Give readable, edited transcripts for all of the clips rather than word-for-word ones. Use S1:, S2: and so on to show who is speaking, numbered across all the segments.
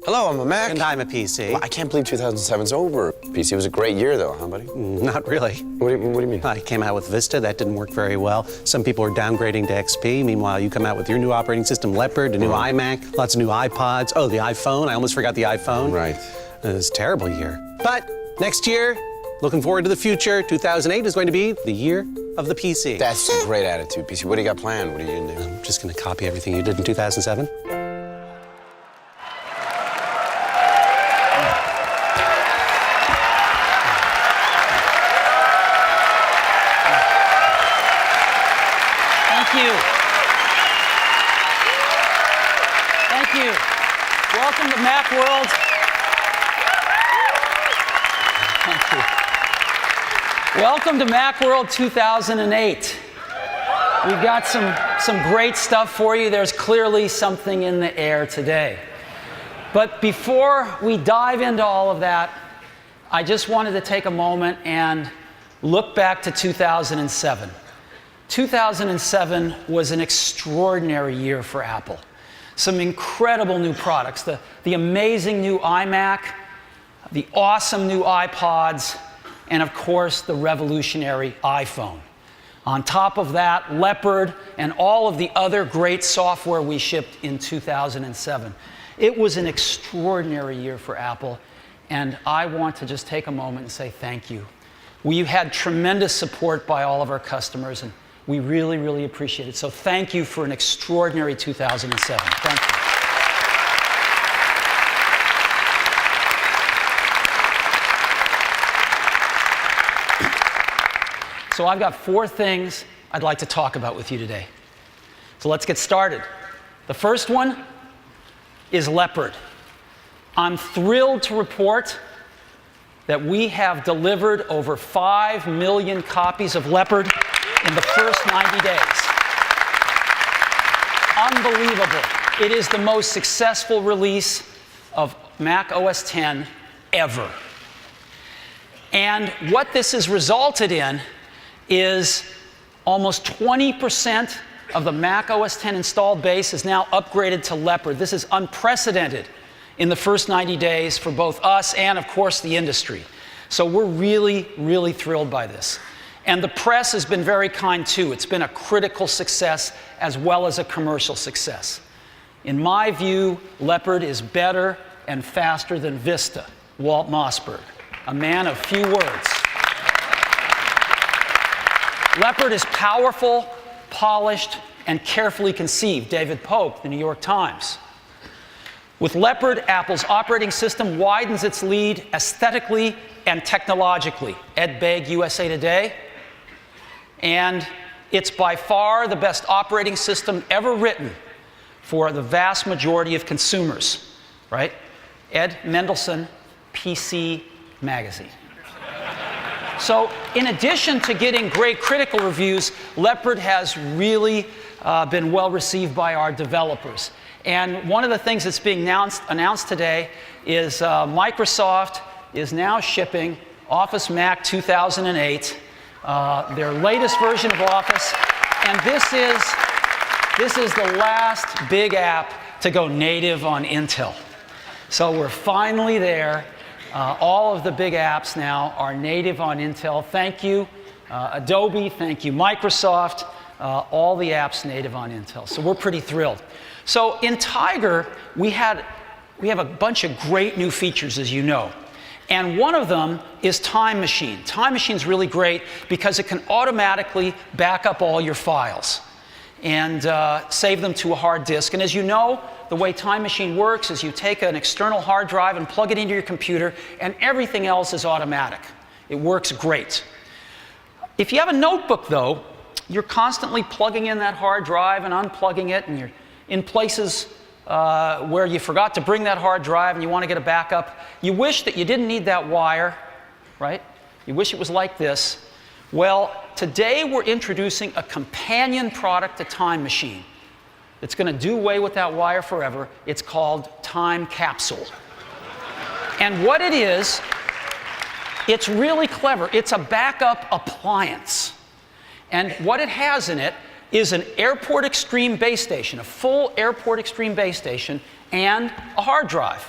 S1: Hello, I'm a Mac.
S2: And I'm a PC.
S1: Well, I can't believe 2007's over. PC was a great year, though, huh, buddy?
S2: Not really.
S1: What do you mean?
S2: I came out with Vista. That didn't work very well. Some people are downgrading to XP. Meanwhile, you come out with your new operating system, Leopard, a new iMac, lots of new iPods. Oh, the iPhone. I almost forgot the iPhone.
S1: Right.
S2: It was a terrible year. But next year, looking forward to the future. 2008 is going to be the year of the PC.
S1: That's a great attitude, PC. What do you got planned? What are you going to do?
S2: I'm just going to copy everything you did in 2007.
S3: Thank you. Welcome to Macworld. Thank you. Welcome to Macworld 2008. We've got some great stuff for you. There's clearly something in the air today. But before we dive into all of that, I just wanted to take a moment and look back to 2007. 2007 was an extraordinary year for Apple. Some incredible new products, the amazing new iMac, the awesome new iPods, and of course, the revolutionary iPhone. On top of that, Leopard and all of the other great software we shipped in 2007. It was an extraordinary year for Apple, and I want to just take a moment and say thank you. We had tremendous support by all of our customers, and we really, really appreciate it. So thank you for an extraordinary 2007. Thank you. So I've got 4 things I'd like to talk about with you today. So let's get started. The first one is Leopard. I'm thrilled to report that we have delivered over 5 million copies of Leopard in the first 90 days. Unbelievable. It is the most successful release of Mac OS X ever. And what this has resulted in is almost 20% of the Mac OS X installed base is now upgraded to Leopard. This is unprecedented in the first 90 days for both us and, of course, the industry. So we're really, really thrilled by this. And the press has been very kind, too. It's been a critical success as well as a commercial success. In my view, Leopard is better and faster than Vista. Walt Mossberg, a man of few words. Leopard is powerful, polished, and carefully conceived. David Pope, the New York Times. With Leopard, Apple's operating system widens its lead aesthetically and technologically. Ed Begg, USA Today. And it's by far the best operating system ever written for the vast majority of consumers, right? Ed Mendelsohn, PC Magazine. So in addition to getting great critical reviews, Leopard has really been well received by our developers. And one of the things that's being announced today is Microsoft is now shipping Office Mac 2008, their latest version of Office. And this is the last big app to go native on Intel. So we're finally there. All of the big apps now are native on Intel. Thank you, Adobe. Thank you, Microsoft. All the apps native on Intel. So we're pretty thrilled. So in Tiger, we have a bunch of great new features, as you know. And one of them is Time Machine. Time Machine's really great because it can automatically back up all your files and save them to a hard disk. And as you know, the way Time Machine works is you take an external hard drive and plug it into your computer, and everything else is automatic. It works great. If you have a notebook, though, you're constantly plugging in that hard drive and unplugging it, and you're in places where you forgot to bring that hard drive and you want to get a backup. You wish that you didn't need that wire, right? You wish it was like this. Well, today we're introducing a companion product to Time Machine. It's going to do away with that wire forever. It's called Time Capsule. And what it is, it's really clever. It's a backup appliance. And what it has in it is an Airport Extreme base station, a full Airport Extreme base station, and a hard drive.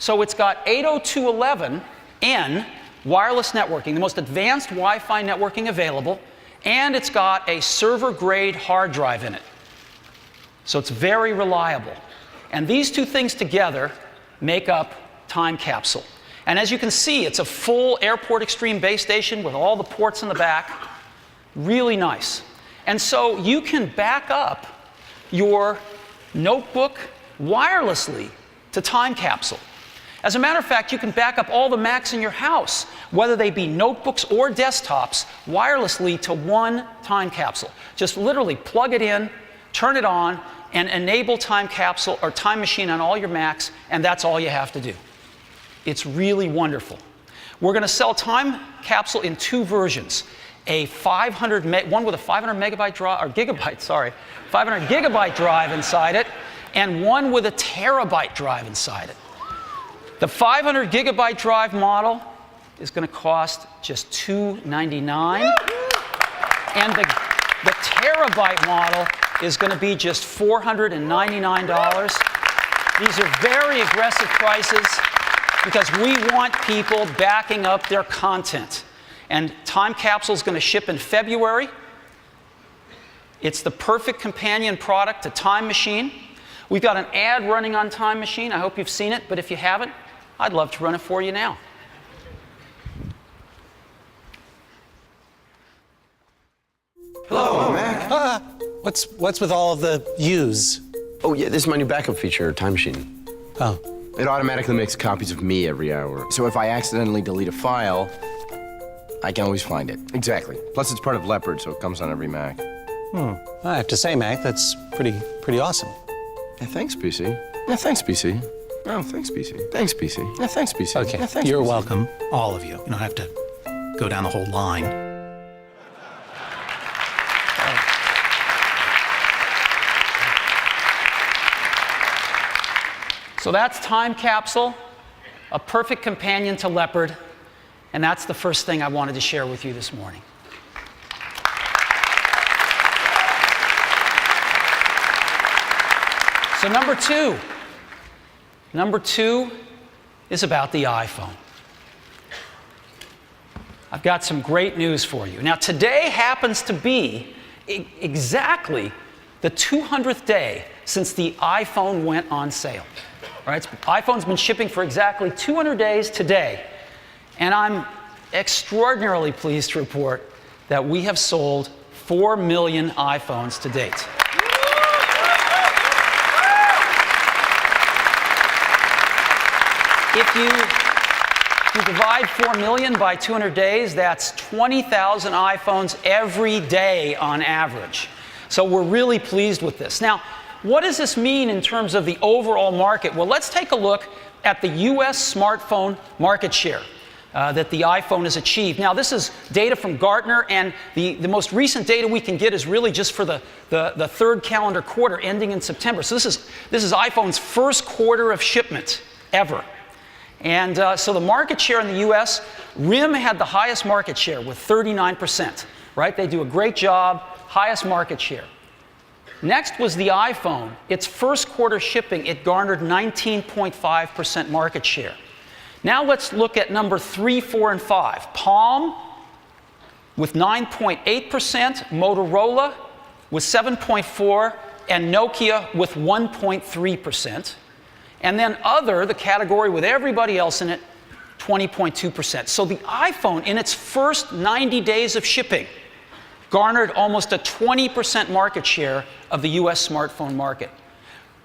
S3: So it's got 802.11n wireless networking, the most advanced Wi-Fi networking available, and it's got a server-grade hard drive in it. So it's very reliable. And these two things together make up Time Capsule. And as you can see, it's a full Airport Extreme base station with all the ports in the back. Really nice. And so you can back up your notebook wirelessly to Time Capsule. As a matter of fact, you can back up all the Macs in your house, whether they be notebooks or desktops, wirelessly to one Time Capsule. Just literally plug it in, turn it on, and enable Time Capsule or Time Machine on all your Macs, and that's all you have to do. It's really wonderful. We're going to sell Time Capsule in two versions. One with a 500 gigabyte drive inside it, and one with a terabyte drive inside it. The 500 gigabyte drive model is going to cost just $299, and the terabyte model is going to be just $499. These are very aggressive prices because we want people backing up their content. And Time Capsule is going to ship in February. It's the perfect companion product to Time Machine. We've got an ad running on Time Machine. I hope you've seen it, but if you haven't, I'd love to run it for you now.
S1: Hello, Mac.
S2: What's with all of the U's?
S1: Oh, yeah, this is my new backup feature, Time Machine.
S2: Oh.
S4: It automatically makes copies of me every hour. So if I accidentally delete a file, I can always find it. Exactly. Plus, it's part of Leopard, so it comes on every Mac.
S2: I have to say, Mac, that's pretty awesome.
S4: Yeah, thanks, PC. Yeah, thanks, PC. Oh, thanks, PC. Thanks, PC. Yeah, thanks, PC.
S2: Okay,
S4: Yeah, thanks,
S5: You're
S4: PC.
S5: welcome, all of you. You don't have to go down the whole line.
S3: So that's Time Capsule, a perfect companion to Leopard, and that's the first thing I wanted to share with you this morning. So number two is about the iPhone. I've got some great news for you. Now, today happens to be exactly the 200th day since the iPhone went on sale. Right? iPhone's been shipping for exactly 200 days today, and I'm extraordinarily pleased to report that we have sold 4 million iPhones to date. If you divide 4 million by 200 days, that's 20,000 iPhones every day on average. So we're really pleased with this. Now, what does this mean in terms of the overall market? Well, let's take a look at the US smartphone market share that the iPhone has achieved. Now, this is data from Gartner, and the most recent data we can get is really just for the third calendar quarter ending in September. So this is iPhone's first quarter of shipment ever. And so the market share in the US, RIM had the highest market share with 39%, right? They do a great job, highest market share. Next was the iPhone. Its first quarter shipping, it garnered 19.5% market share. Now let's look at number 3, 4, and 5. Palm with 9.8%, Motorola with 7.4%, and Nokia with 1.3%. And then other, the category with everybody else in it, 20.2%. So the iPhone, in its first 90 days of shipping, garnered almost a 20% market share of the US smartphone market.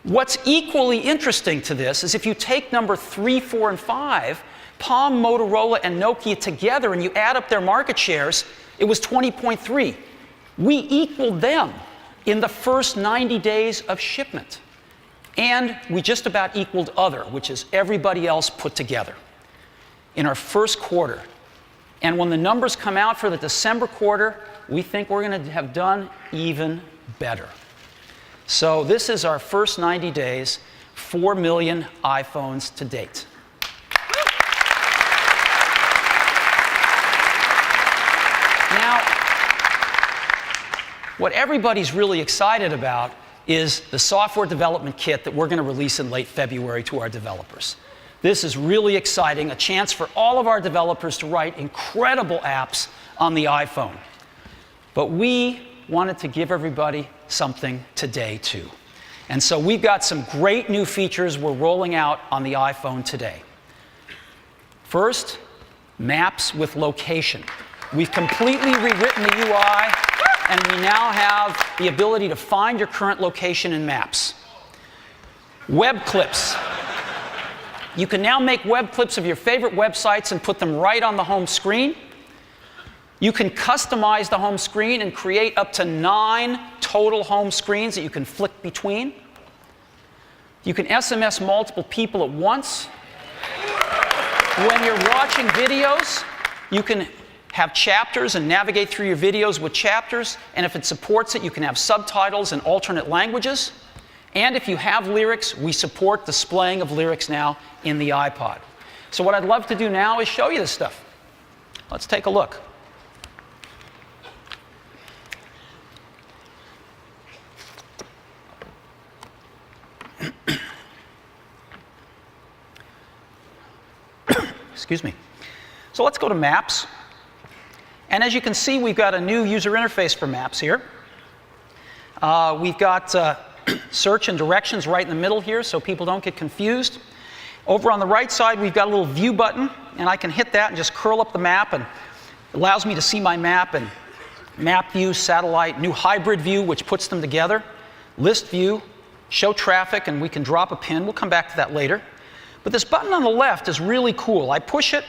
S3: What's equally interesting to this is if you take number 3, 4, and 5, Palm, Motorola, and Nokia together, and you add up their market shares, it was 20.3. We equaled them in the first 90 days of shipment. And we just about equaled other, which is everybody else put together, in our first quarter. And when the numbers come out for the December quarter, we think we're going to have done even better. So this is our first 90 days, 4 million iPhones to date. Now, what everybody's really excited about is the software development kit that we're going to release in late February to our developers. This is really exciting, a chance for all of our developers to write incredible apps on the iPhone. But we wanted to give everybody something today, too. And so we've got some great new features we're rolling out on the iPhone today. First, Maps with Location. We've completely rewritten the UI, and we now have the ability to find your current location in Maps. Web clips. You can now make web clips of your favorite websites and put them right on the home screen. You can customize the home screen and create up to 9 total home screens that you can flick between. You can SMS multiple people at once. When you're watching videos, you can have chapters and navigate through your videos with chapters. And if it supports it, you can have subtitles in alternate languages. And if you have lyrics, we support displaying of lyrics now in the iPod. So what I'd love to do now is show you this stuff. Let's take a look. Excuse me. So let's go to Maps. And as you can see, we've got a new user interface for Maps here. We've got search and directions right in the middle here so people don't get confused. Over on the right side, we've got a little view button, and I can hit that and just curl up the map, and it allows me to see my map and map view, satellite, new hybrid view, which puts them together, list view, show traffic, and we can drop a pin. We'll come back to that later. But this button on the left is really cool. I push it,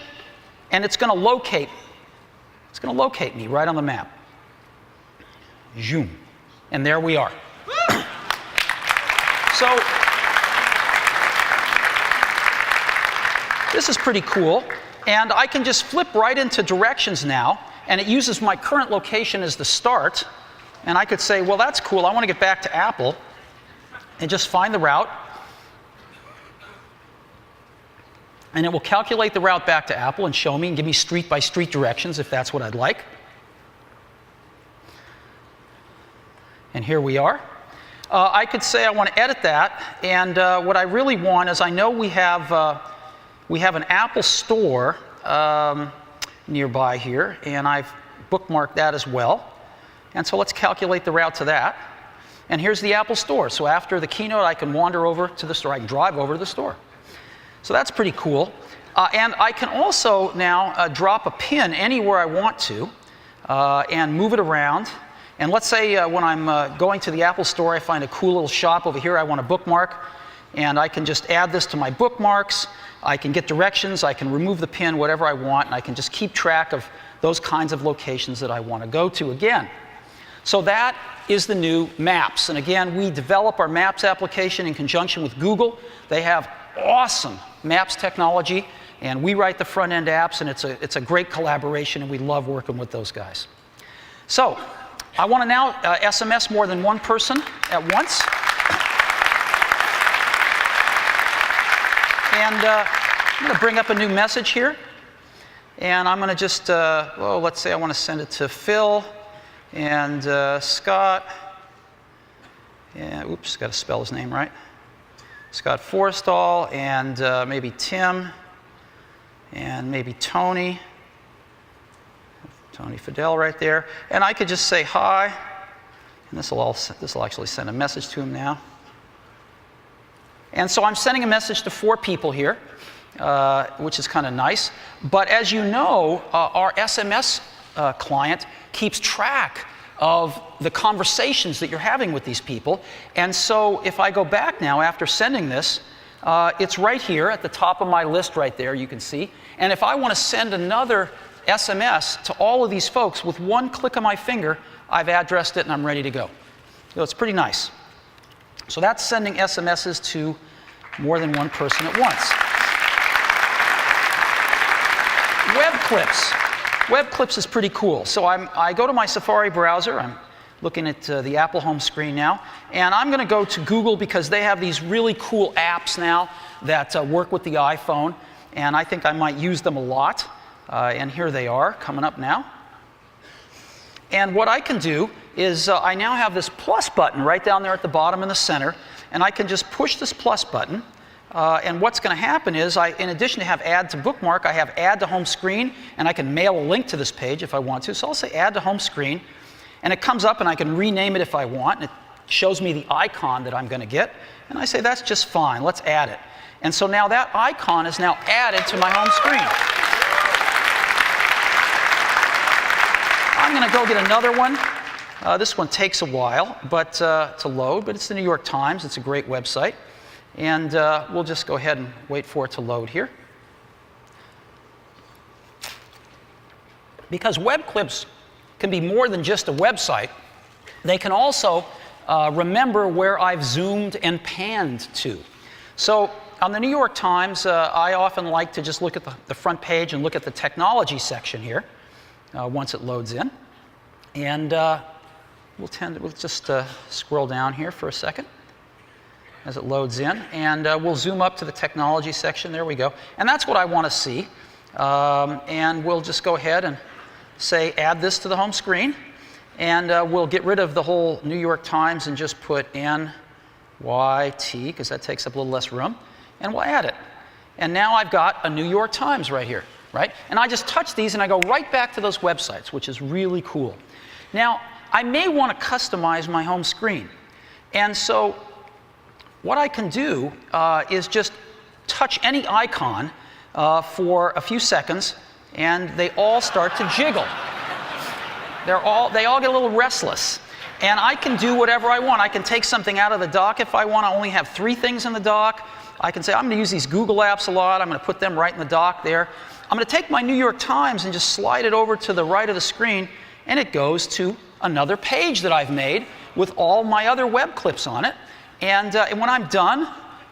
S3: and it's going to locate. It's going to locate me right on the map. Zoom. And there we are. So this is pretty cool. And I can just flip right into directions now, and it uses my current location as the start. And I could say, well, that's cool. I want to get back to Apple, and just find the route. And it will calculate the route back to Apple and show me and give me street-by-street directions if that's what I'd like. And here we are. I could say I want to edit that, and what I really want is I know we have an Apple Store nearby here, and I've bookmarked that as well. And so let's calculate the route to that. And here's the Apple Store. So after the keynote, I can wander over to the store. I can drive over to the store. So that's pretty cool. And I can also now drop a pin anywhere I want to and move it around. And let's say when I'm going to the Apple Store, I find a cool little shop over here I want to bookmark. And I can just add this to my bookmarks. I can get directions. I can remove the pin, whatever I want. And I can just keep track of those kinds of locations that I want to go to again. So that is the new Maps. And again, we develop our Maps application in conjunction with Google. They have awesome Maps technology, and we write the front-end apps, and it's a great collaboration, and we love working with those guys. So I want to now SMS more than one person at once. And I'm going to bring up a new message here. And I'm going to just, well, let's say I want to send it to Phil and Scott. Yeah, oops, got to spell his name right. Scott Forstall, and maybe Tim, and maybe Tony. Tony Fidel right there. And I could just say hi. And this will actually send a message to him now. And so I'm sending a message to 4 people here, which is kind of nice. But as you know, our SMS client keeps track of the conversations that you're having with these people. And so if I go back now after sending this, it's right here at the top of my list right there, you can see. And if I want to send another SMS to all of these folks with one click of my finger, I've addressed it and I'm ready to go. So it's pretty nice. So that's sending SMSs to more than one person at once. Web clips. Web clips is pretty cool. So I go to my Safari browser. I'm looking at the Apple home screen now. And I'm going to go to Google because they have these really cool apps now that work with the iPhone. And I think I might use them a lot. And here they are coming up now. And what I can do is I now have this plus button right down there at the bottom in the center. And I can just push this plus button. And what's going to happen is, in addition to have add to bookmark, I have add to home screen, and I can mail a link to this page if I want to. So I'll say add to home screen, and it comes up, and I can rename it if I want, and it shows me the icon that I'm going to get. And I say, that's just fine, let's add it. And so now that icon is now added to my home screen. I'm going to go get another one. This one takes a while to load, but it's the New York Times. It's a great website. And we'll just go ahead and wait for it to load here. Because web clips can be more than just a website, they can also remember where I've zoomed and panned to. So on the New York Times, I often like to just look at the front page and look at the technology section here once it loads in. And we'll just scroll down here for a second as it loads in, and we'll zoom up to the technology section. There we go. And that's what I want to see. And we'll just go ahead and say add this to the home screen, and we'll get rid of the whole New York Times and just put NYT, because that takes up a little less room, and we'll add it. And now I've got a New York Times right here, right? And I just touch these and I go right back to those websites, which is really cool. Now, I may want to customize my home screen. And so what I can do is just touch any icon for a few seconds, and they all start to jiggle. They all get a little restless. And I can do whatever I want. I can take something out of the dock if I want. I only have 3 things in the dock. I can say, I'm going to use these Google apps a lot. I'm going to put them right in the dock there. I'm going to take my New York Times and just slide it over to the right of the screen, and it goes to another page that I've made with all my other web clips on it. And when I'm done,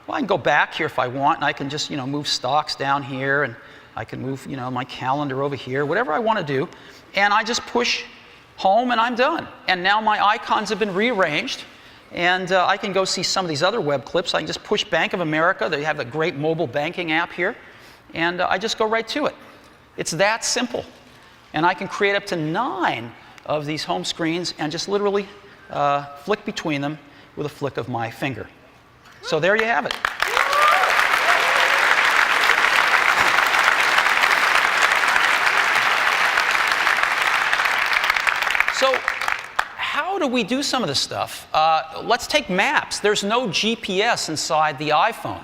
S3: well, I can go back here if I want, and I can just move stocks down here, and I can move my calendar over here, whatever I want to do. And I just push home, and I'm done. And now my icons have been rearranged, and I can go see some of these other web clips. I can just push Bank of America. They have a great mobile banking app here, and I just go right to it. It's that simple. And I can create up to 9 of these home screens and just literally flick between them with a flick of my finger. So there you have it. So how do we do some of this stuff? Let's take maps. There's no GPS inside the iPhone.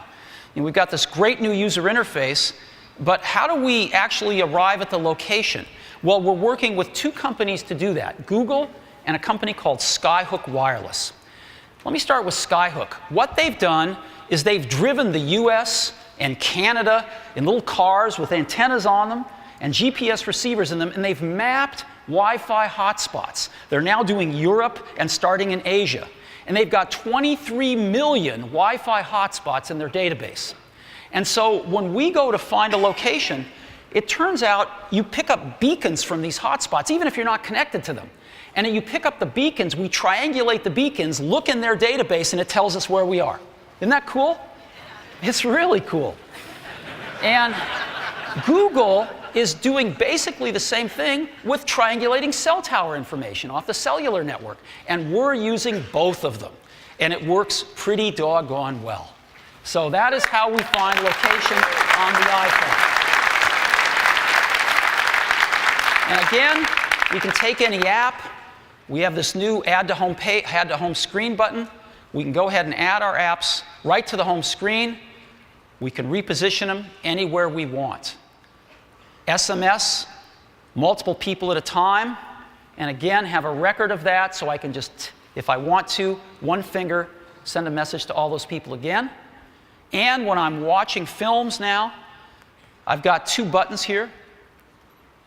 S3: We've got this great new user interface, but how do we actually arrive at the location? Well, we're working with 2 companies to do that, Google and a company called Skyhook Wireless. Let me start with Skyhook. What they've done is they've driven the US and Canada in little cars with antennas on them and GPS receivers in them, and they've mapped Wi-Fi hotspots. They're now doing Europe and starting in Asia. And they've got 23 million Wi-Fi hotspots in their database. And so when we go to find a location, it turns out you pick up beacons from these hotspots, even if you're not connected to them. And then you pick up the beacons, we triangulate the beacons, look in their database, and it tells us where we are. Isn't that cool? It's really cool. And Google is doing basically the same thing with triangulating cell tower information off the cellular network. And we're using both of them. And it works pretty doggone well. So that is how we find location on the iPhone. And again, we can take any app. We have this new add to home screen button. We can go ahead and add our apps right to the home screen. We can reposition them anywhere we want. SMS, multiple people at a time, and again, have a record of that so I can just, if I want to, one finger, send a message to all those people again. And when I'm watching films now, I've got 2 buttons here.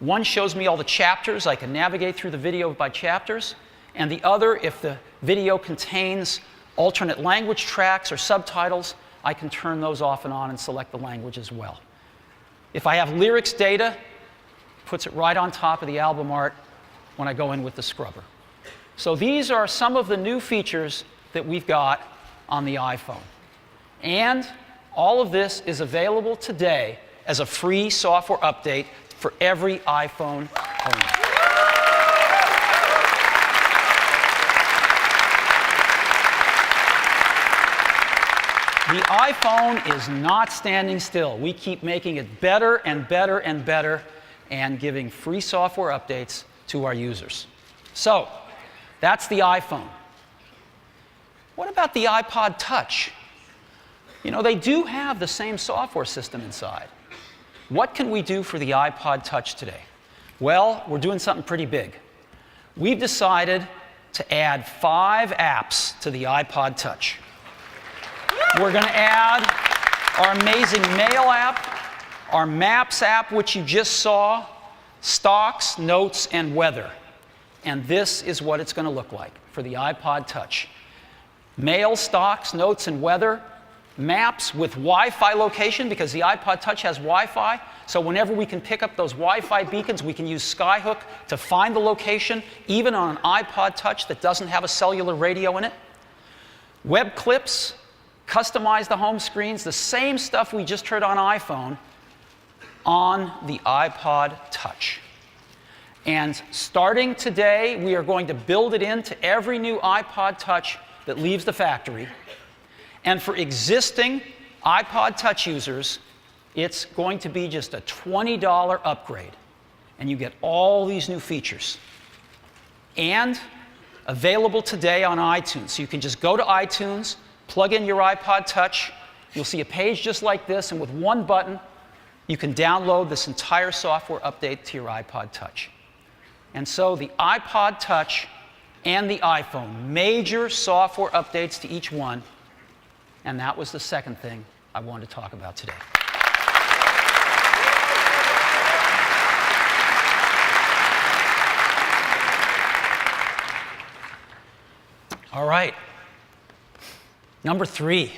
S3: One shows me all the chapters. I can navigate through the video by chapters. And the other, if the video contains alternate language tracks or subtitles, I can turn those off and on and select the language as well. If I have lyrics data, it puts it right on top of the album art when I go in with the scrubber. So these are some of the new features that we've got on the iPhone. And all of this is available today as a free software update for every iPhone owner. The iPhone is not standing still. We keep making it better and better and better and giving free software updates to our users. So, that's the iPhone. What about the iPod Touch? You know, they do have the same software system inside. What can we do for the iPod Touch today? Well, we're doing something pretty big. We've decided to add 5 apps to the iPod Touch. We're going to add our amazing Mail app, our Maps app, which you just saw, Stocks, Notes, and Weather. And this is what it's going to look like for the iPod Touch. Mail, Stocks, Notes, and Weather. Maps with Wi-Fi location, because the iPod Touch has Wi-Fi. So whenever we can pick up those Wi-Fi beacons, we can use Skyhook to find the location, even on an iPod Touch that doesn't have a cellular radio in it. Web clips, customize the home screens, the same stuff we just heard on iPhone, on the iPod Touch. And starting today, we are going to build it into every new iPod Touch that leaves the factory. And for existing iPod Touch users, it's going to be just a $20 upgrade. And you get all these new features. And available today on iTunes. So you can just go to iTunes, plug in your iPod Touch. You'll see a page just like this, and with one button, you can download this entire software update to your iPod Touch. And so the iPod Touch and the iPhone, major software updates to each one. And that was the second thing I wanted to talk about today. All right. Number 3.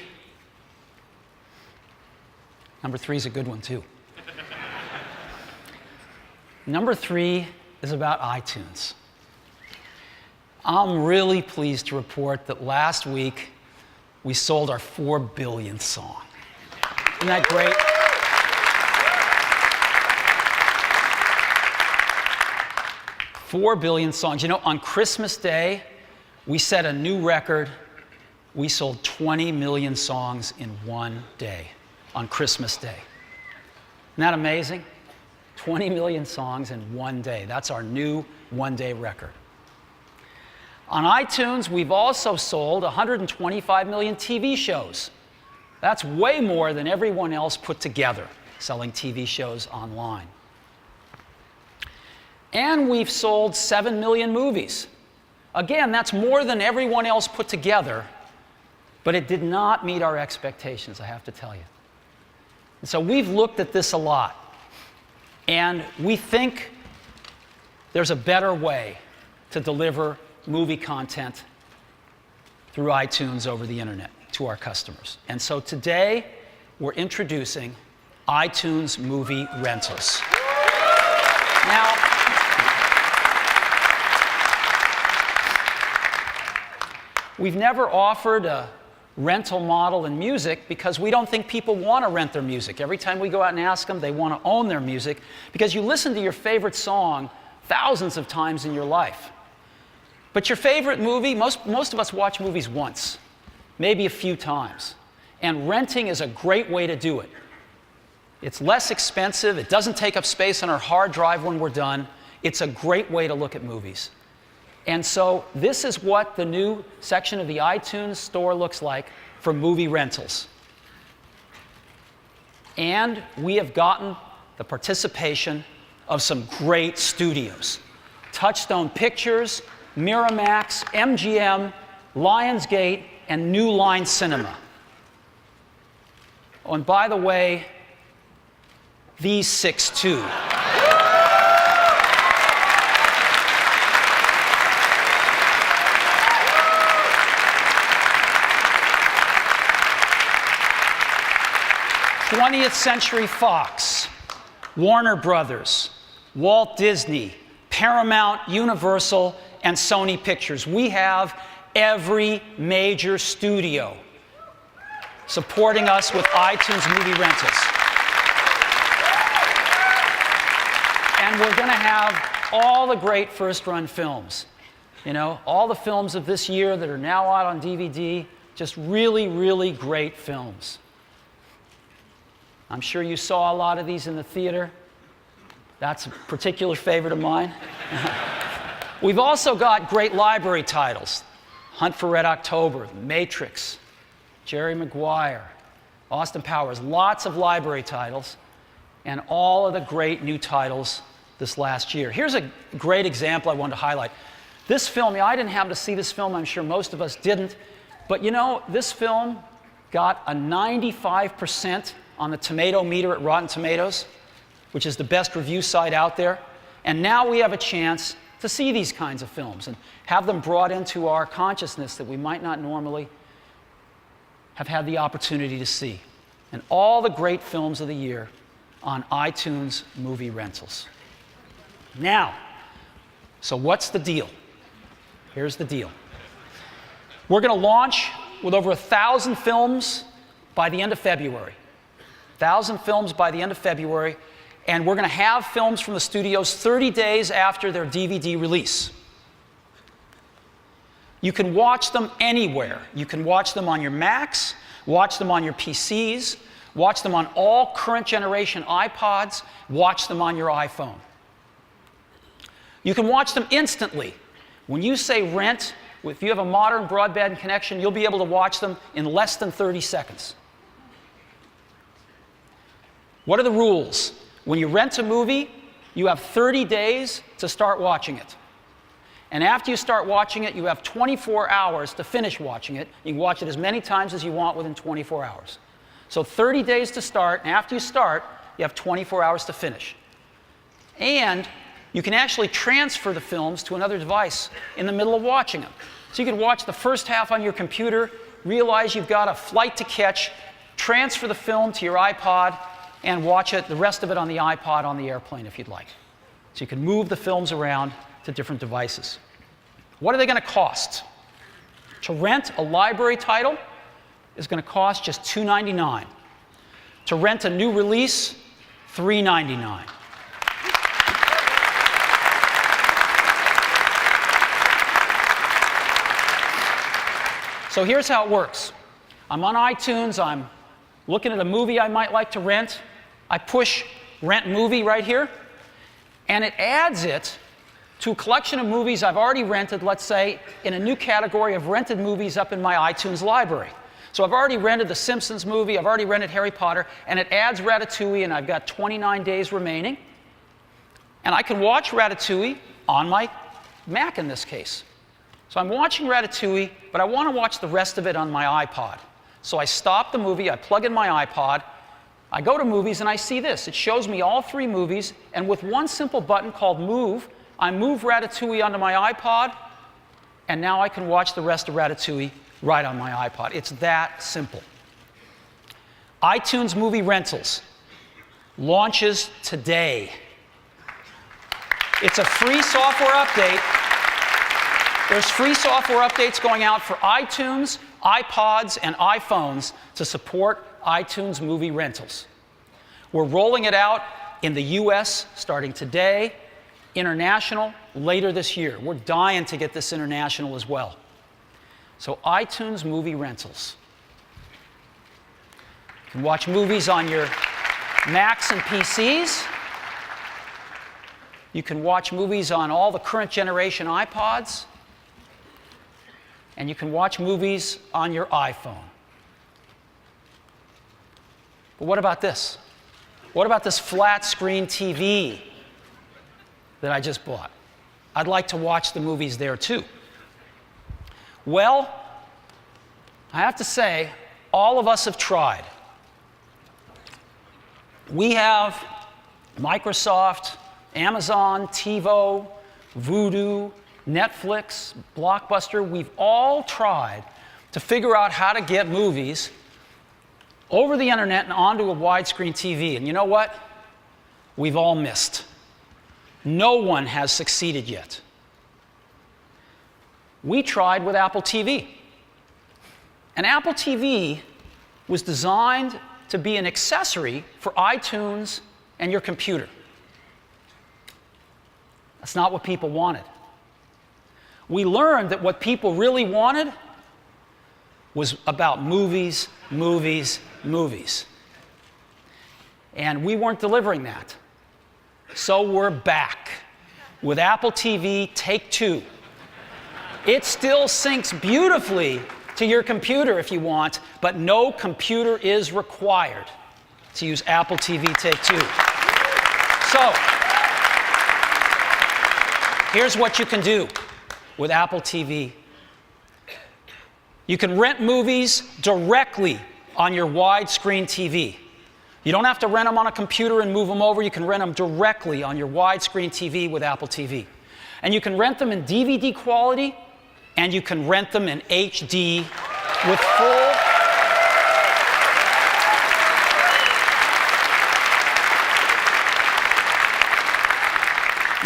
S3: Number 3 is a good one, too. Number 3 is about iTunes. I'm really pleased to report that last week we sold our 4 billionth song. Isn't that great? $4 billion songs. You know, on Christmas Day, we set a new record. We sold 20 million songs in one day on Christmas Day. Isn't that amazing? 20 million songs in one day. That's our new one-day record. On iTunes, we've also sold 125 million TV shows. That's way more than everyone else put together, selling TV shows online. And we've sold 7 million movies. Again, that's more than everyone else put together, but it did not meet our expectations, I have to tell you. And so we've looked at this a lot, and we think there's a better way to deliver movie content through iTunes over the internet to our customers. And so today, we're introducing iTunes Movie Rentals. Now, we've never offered a rental model in music because we don't think people want to rent their music. Every time we go out and ask them, they want to own their music because you listen to your favorite song thousands of times in your life. But your favorite movie, most of us watch movies once, maybe a few times. And renting is a great way to do it. It's less expensive. It doesn't take up space on our hard drive when we're done. It's a great way to look at movies. And so this is what the new section of the iTunes store looks like for movie rentals. And we have gotten the participation of some great studios. Touchstone Pictures, Miramax, MGM, Lionsgate, and New Line Cinema. Oh, and by the way, these 6 too. Twentieth Century Fox, Warner Brothers, Walt Disney, Paramount, Universal, and Sony Pictures. We have every major studio supporting us with iTunes Movie Rentals. And we're going to have all the great first-run films. You know, all the films of this year that are now out on DVD, Just really, really great films. I'm sure you saw a lot of these in the theater. That's a particular favorite of mine. We've also got great library titles. Hunt for Red October, Matrix, Jerry Maguire, Austin Powers, lots of library titles, and all of the great new titles this last year. Here's a great example I wanted to highlight. This film, I didn't happen to see this film, I'm sure most of us didn't, but you know, this film got a 95% on the tomato meter at Rotten Tomatoes, which is the best review site out there. And now we have a chance to see these kinds of films and have them brought into our consciousness that we might not normally have had the opportunity to see. And all the great films of the year on iTunes Movie Rentals. Now, so what's the deal? Here's the deal. We're going to launch with over 1,000 films by the end of February. 1,000 films by the end of February. And we're going to have films from the studios 30 days after their DVD release. You can watch them anywhere. You can watch them on your Macs, watch them on your PCs, watch them on all current generation iPods, watch them on your iPhone. You can watch them instantly. When you say rent, if you have a modern broadband connection, you'll be able to watch them in less than 30 seconds. What are the rules? When you rent a movie, you have 30 days to start watching it. And after you start watching it, you have 24 hours to finish watching it. You can watch it as many times as you want within 24 hours. So 30 days to start, and after you start, you have 24 hours to finish. And you can actually transfer the films to another device in the middle of watching them. So you can watch the first half on your computer, realize you've got a flight to catch, transfer the film to your iPod, and watch it, the rest of it on the iPod on the airplane if you'd like. So you can move the films around to different devices. What are they going to cost? To rent a library title is going to cost just $2.99. To rent a new release, $3.99. So here's how it works. I'm on iTunes, I'm looking at a movie I might like to rent. I push Rent Movie right here, and it adds it to a collection of movies I've already rented, let's say, in a new category of rented movies up in my iTunes library. So I've already rented the Simpsons movie, I've already rented Harry Potter, and it adds Ratatouille, and I've got 29 days remaining. And I can watch Ratatouille on my Mac in this case. So I'm watching Ratatouille, but I want to watch the rest of it on my iPod. So I stop the movie, I plug in my iPod, I go to movies, and I see this. It shows me all 3 movies, and with one simple button called Move, I move Ratatouille onto my iPod, and now I can watch the rest of Ratatouille right on my iPod. It's that simple. iTunes Movie Rentals launches today. It's a free software update. There's free software updates going out for iTunes, iPods, and iPhones to support iTunes Movie Rentals. We're rolling it out in the US starting today, international later this year. We're dying to get this international as well. So iTunes Movie Rentals. You can watch movies on your Macs and PCs. You can watch movies on all the current generation iPods. And you can watch movies on your iPhone. But what about this? What about this flat screen TV that I just bought? I'd like to watch the movies there too. Well, I have to say, all of us have tried. We have Microsoft, Amazon, TiVo, Vudu, Netflix, Blockbuster. We've all tried to figure out how to get movies over the internet and onto a widescreen TV. And you know what? We've all missed. No one has succeeded yet. We tried with Apple TV. And Apple TV was designed to be an accessory for iTunes and your computer. That's not what people wanted. We learned that what people really wanted was about movies, movies, movies. And we weren't delivering that. So we're back with Apple TV Take 2. It still syncs beautifully to your computer if you want, but no computer is required to use Apple TV Take 2. So, here's what you can do with Apple TV. You can rent movies directly on your widescreen TV. You don't have to rent them on a computer and move them over. You can rent them directly on your widescreen TV with Apple TV. And you can rent them in DVD quality, and you can rent them in HD with full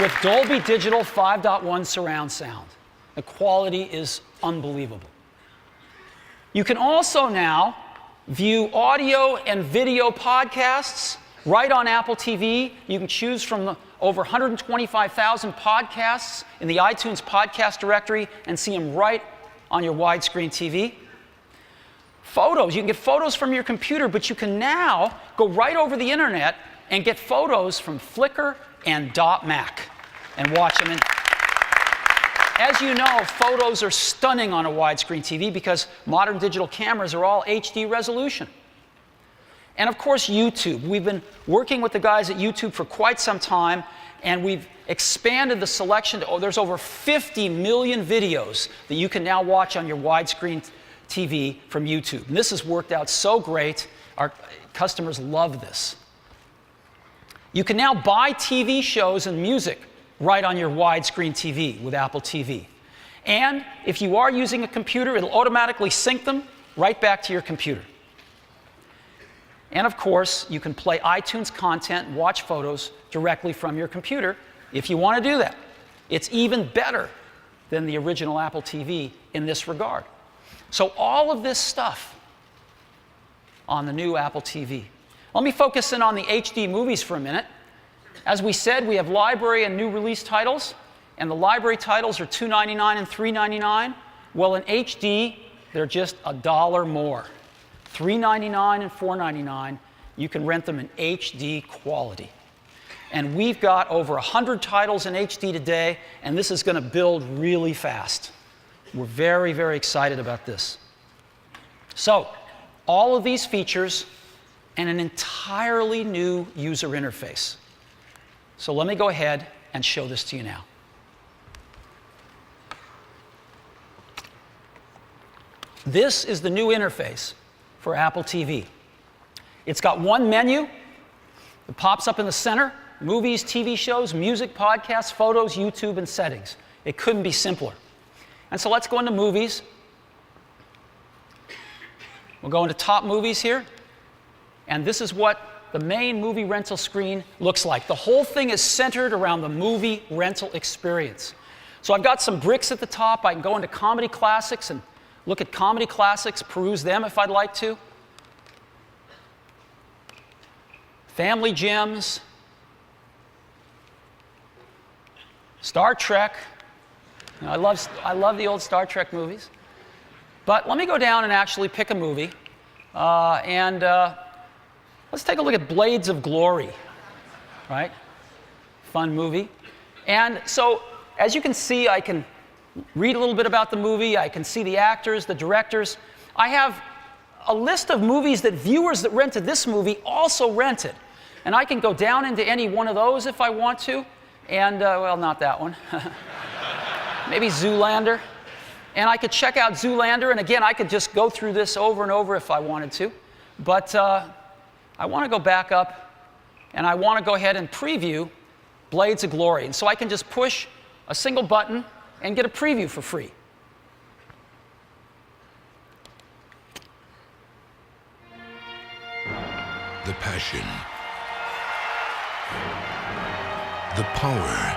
S3: with Dolby Digital 5.1 surround sound. The quality is unbelievable. You can also now view audio and video podcasts right on Apple TV. You can choose from the over 125,000 podcasts in the iTunes podcast directory and see them right on your widescreen TV. Photos, you can get photos from your computer, but you can now go right over the internet and get photos from Flickr and .mac and watch them. As you know, photos are stunning on a widescreen TV because modern digital cameras are all HD resolution. And of course, YouTube. We've been working with the guys at YouTube for quite some time, and we've expanded the selection to, there's over 50 million videos that you can now watch on your widescreen TV from YouTube. And this has worked out so great. Our customers love this. You can now buy TV shows and music right on your widescreen TV with Apple TV. And if you are using a computer, it'll automatically sync them right back to your computer. And of course, you can play iTunes content and watch photos directly from your computer if you want to do that. It's even better than the original Apple TV in this regard. So all of this stuff on the new Apple TV. Let me focus in on the HD movies for a minute. As we said, we have library and new release titles, and the library titles are $2.99 and $3.99. Well, in HD, they're just $1 more. $3.99 and $4.99. You can rent them in HD quality. And we've got over 100 titles in HD today, and this is going to build really fast. We're very, very excited about this. So, all of these features and an entirely new user interface. So let me go ahead and show this to you now. This is the new interface for Apple TV. It's got one menu. It pops up in the center: movies, TV shows, music, podcasts, photos, YouTube, and settings. It couldn't be simpler. And so let's go into movies. We'll go into top movies here. And this is what the main movie rental screen looks like. The whole thing is centered around the movie rental experience. So I've got some bricks at the top. I can go into comedy classics and look at comedy classics, peruse them if I'd like to. Family gems. Star Trek. You know, I love the old Star Trek movies. But let me go down and actually pick a movie. Let's take a look at Blades of Glory, right? Fun movie. And so, as you can see, I can read a little bit about the movie. I can see the actors, the directors. I have a list of movies that viewers that rented this movie also rented. And I can go down into any one of those if I want to. And, well, not that one. Maybe Zoolander. And I could check out Zoolander. And again, I could just go through this over and over if I wanted to. But I want to go back up, and I want to go ahead and preview Blades of Glory. And so I can just push a single button and get a preview for free.
S6: The passion, the power,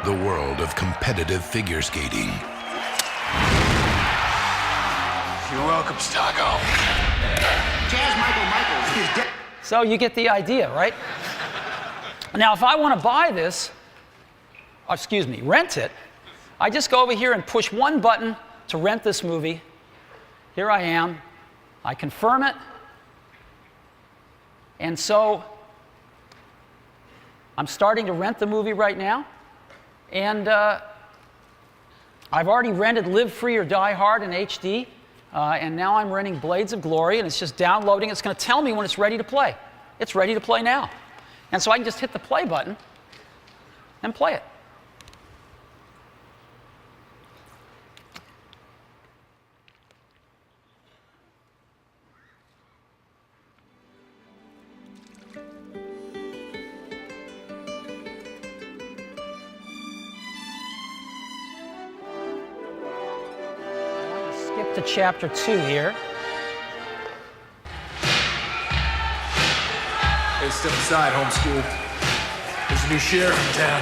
S6: the world of competitive figure skating.
S4: You're welcome, Stocko. Michaels is dead.
S3: So you get the idea, right? Now, if I want to buy this, rent it, I just go over here and push one button to rent this movie. Here I am. I confirm it. And so I'm starting to rent the movie right now. And I've already rented Live Free or Die Hard in HD. And now I'm renting Blades of Glory, and it's just downloading. It's going to tell me when it's ready to play. It's ready to play now. And so I can just hit the play button and play it. Skip to chapter 2 here.
S7: Hey, step aside, homeschool. There's a new sheriff in town.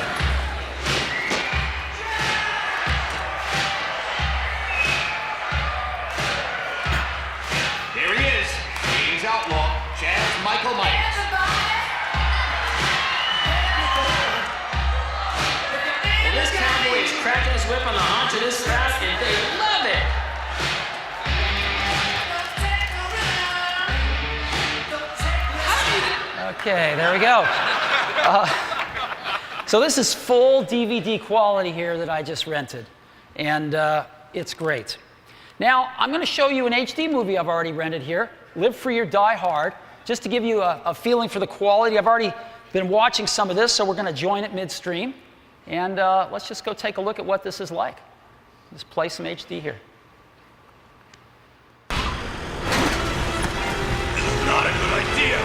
S8: Here he is. He's outlaw. Chaz Michael Myers.
S9: Well, this cowboy is cracking his whip on the haunch of this crowd, and they love it.
S3: Okay, there we go. So this is full DVD quality here that I just rented, and it's great. Now, I'm going to show you an HD movie I've already rented here, Live Free or Die Hard, just to give you a feeling for the quality. I've already been watching some of this, so we're going to join it midstream, and let's just go take a look at what this is like. Let's play some HD here.
S8: This is not a good idea.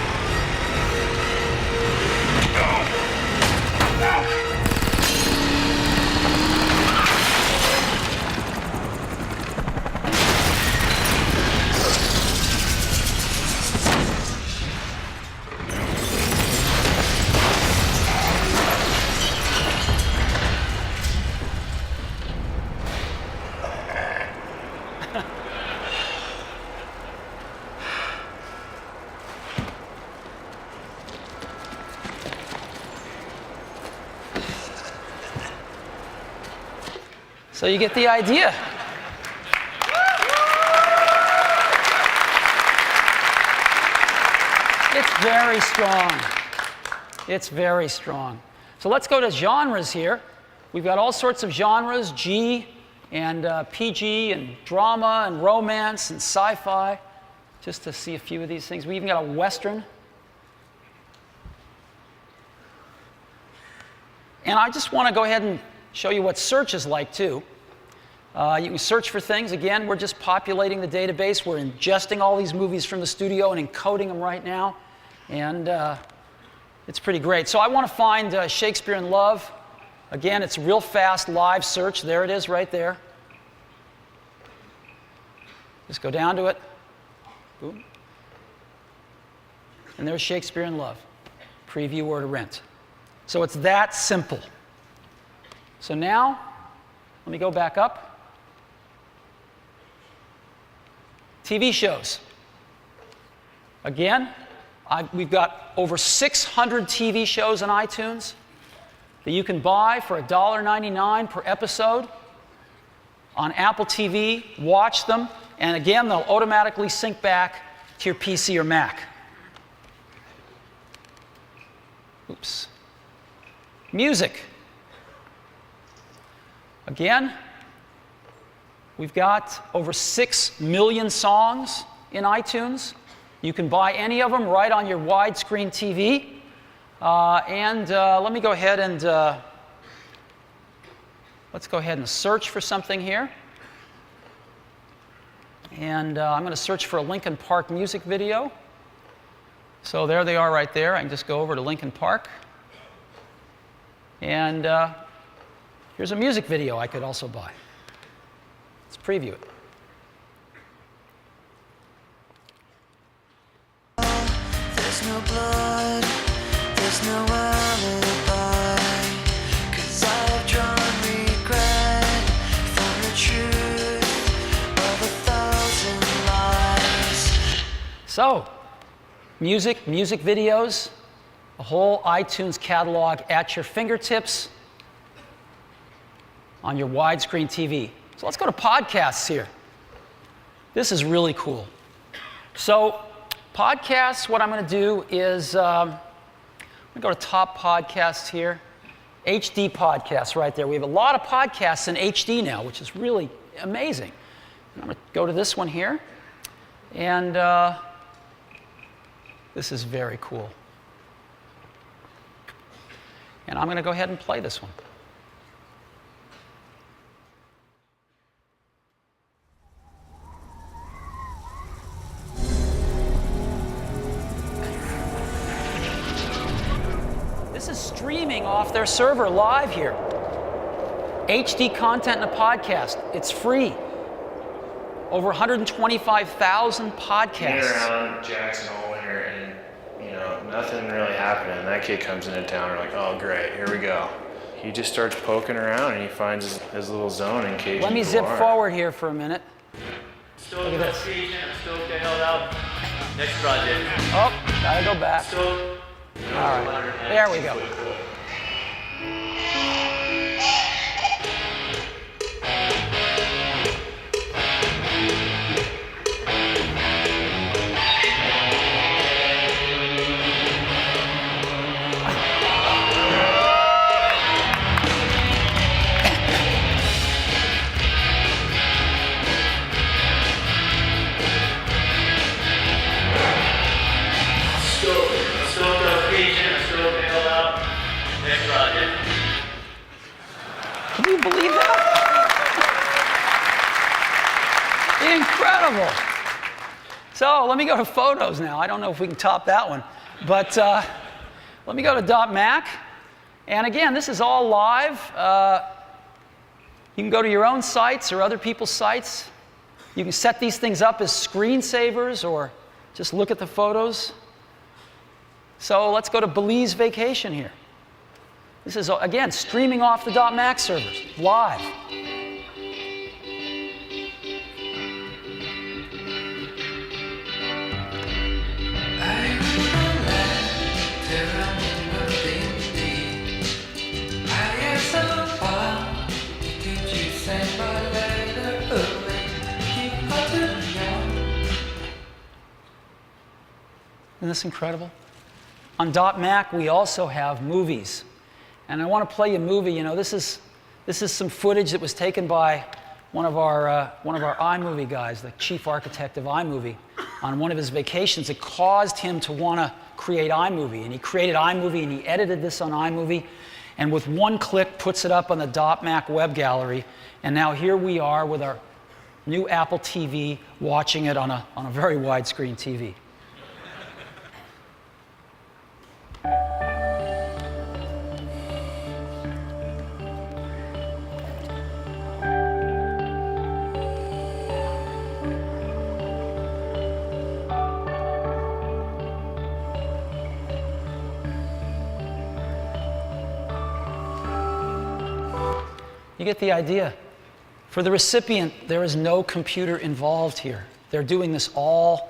S3: So you get the idea. It's very strong. It's very strong. So let's go to genres here. We've got all sorts of genres, G and PG and drama and romance and sci-fi, just to see a few of these things. We even got a Western. And I just want to go ahead and show you what search is like, too. You can search for things. Again, we're just populating the database. We're ingesting all these movies from the studio and encoding them right now. And it's pretty great. So I want to find Shakespeare in Love. Again, it's real fast live search. There it is right there. Just go down to it. Boom. And there's Shakespeare in Love. Preview or to rent. So it's that simple. So now, let me go back up. TV shows. Again, we've got over 600 TV shows on iTunes that you can buy for $1.99 per episode on Apple TV. Watch them, and again, they'll automatically sync back to your PC or Mac. Oops. Music. Again, we've got over 6 million songs in iTunes. You can buy any of them right on your widescreen TV. Let me go ahead and let's go ahead and search for something here. And I'm going to search for a Linkin Park music video. So there they are right there. I can just go over to Linkin Park. And here's a music video I could also buy. Let's preview it.
S10: There's no blood, there's no alibi, 'cause I have drawn regret from the truth of 1,000 lies.
S3: So, music videos, a whole iTunes catalog at your fingertips on your widescreen TV. So let's go to podcasts here. This is really cool. So podcasts, what I'm going to do is I'm going to go to top podcasts here. HD podcasts right there. We have a lot of podcasts in HD now, which is really amazing. And I'm going to go to this one here. And this is very cool. And I'm going to go ahead and play this one. This is streaming off their server live here. HD content in a podcast. It's free. Over 125,000 podcasts.
S11: Being around Jackson all winter and, nothing really happening. That kid comes into town, we're like, oh great, here we go. He just starts poking around and he finds his little zone in Cajun
S3: Let me zip forward here for a minute.
S9: Still
S3: Look at this.
S9: Still held out. Next project.
S3: Oh, gotta go back.
S9: Still.
S3: All right, there we go. Can you believe that? Incredible. So let me go to photos now. I don't know if we can top that one. But let me go to .mac. And again, this is all live. You can go to your own sites or other people's sites. You can set these things up as screensavers or just look at the photos. So let's go to Belize Vacation here. This is, again, streaming off the .mac servers, live. Isn't this incredible? On .mac, we also have movies. And I want to play you a movie. This is some footage that was taken by one of our iMovie guys, the chief architect of iMovie, on one of his vacations. It caused him to want to create iMovie, and he created iMovie, and he edited this on iMovie, and with one click puts it up on the .mac web gallery. And now here we are with our new Apple TV, watching it on a very widescreen TV. You get the idea. For the recipient, there is no computer involved here. They're doing this all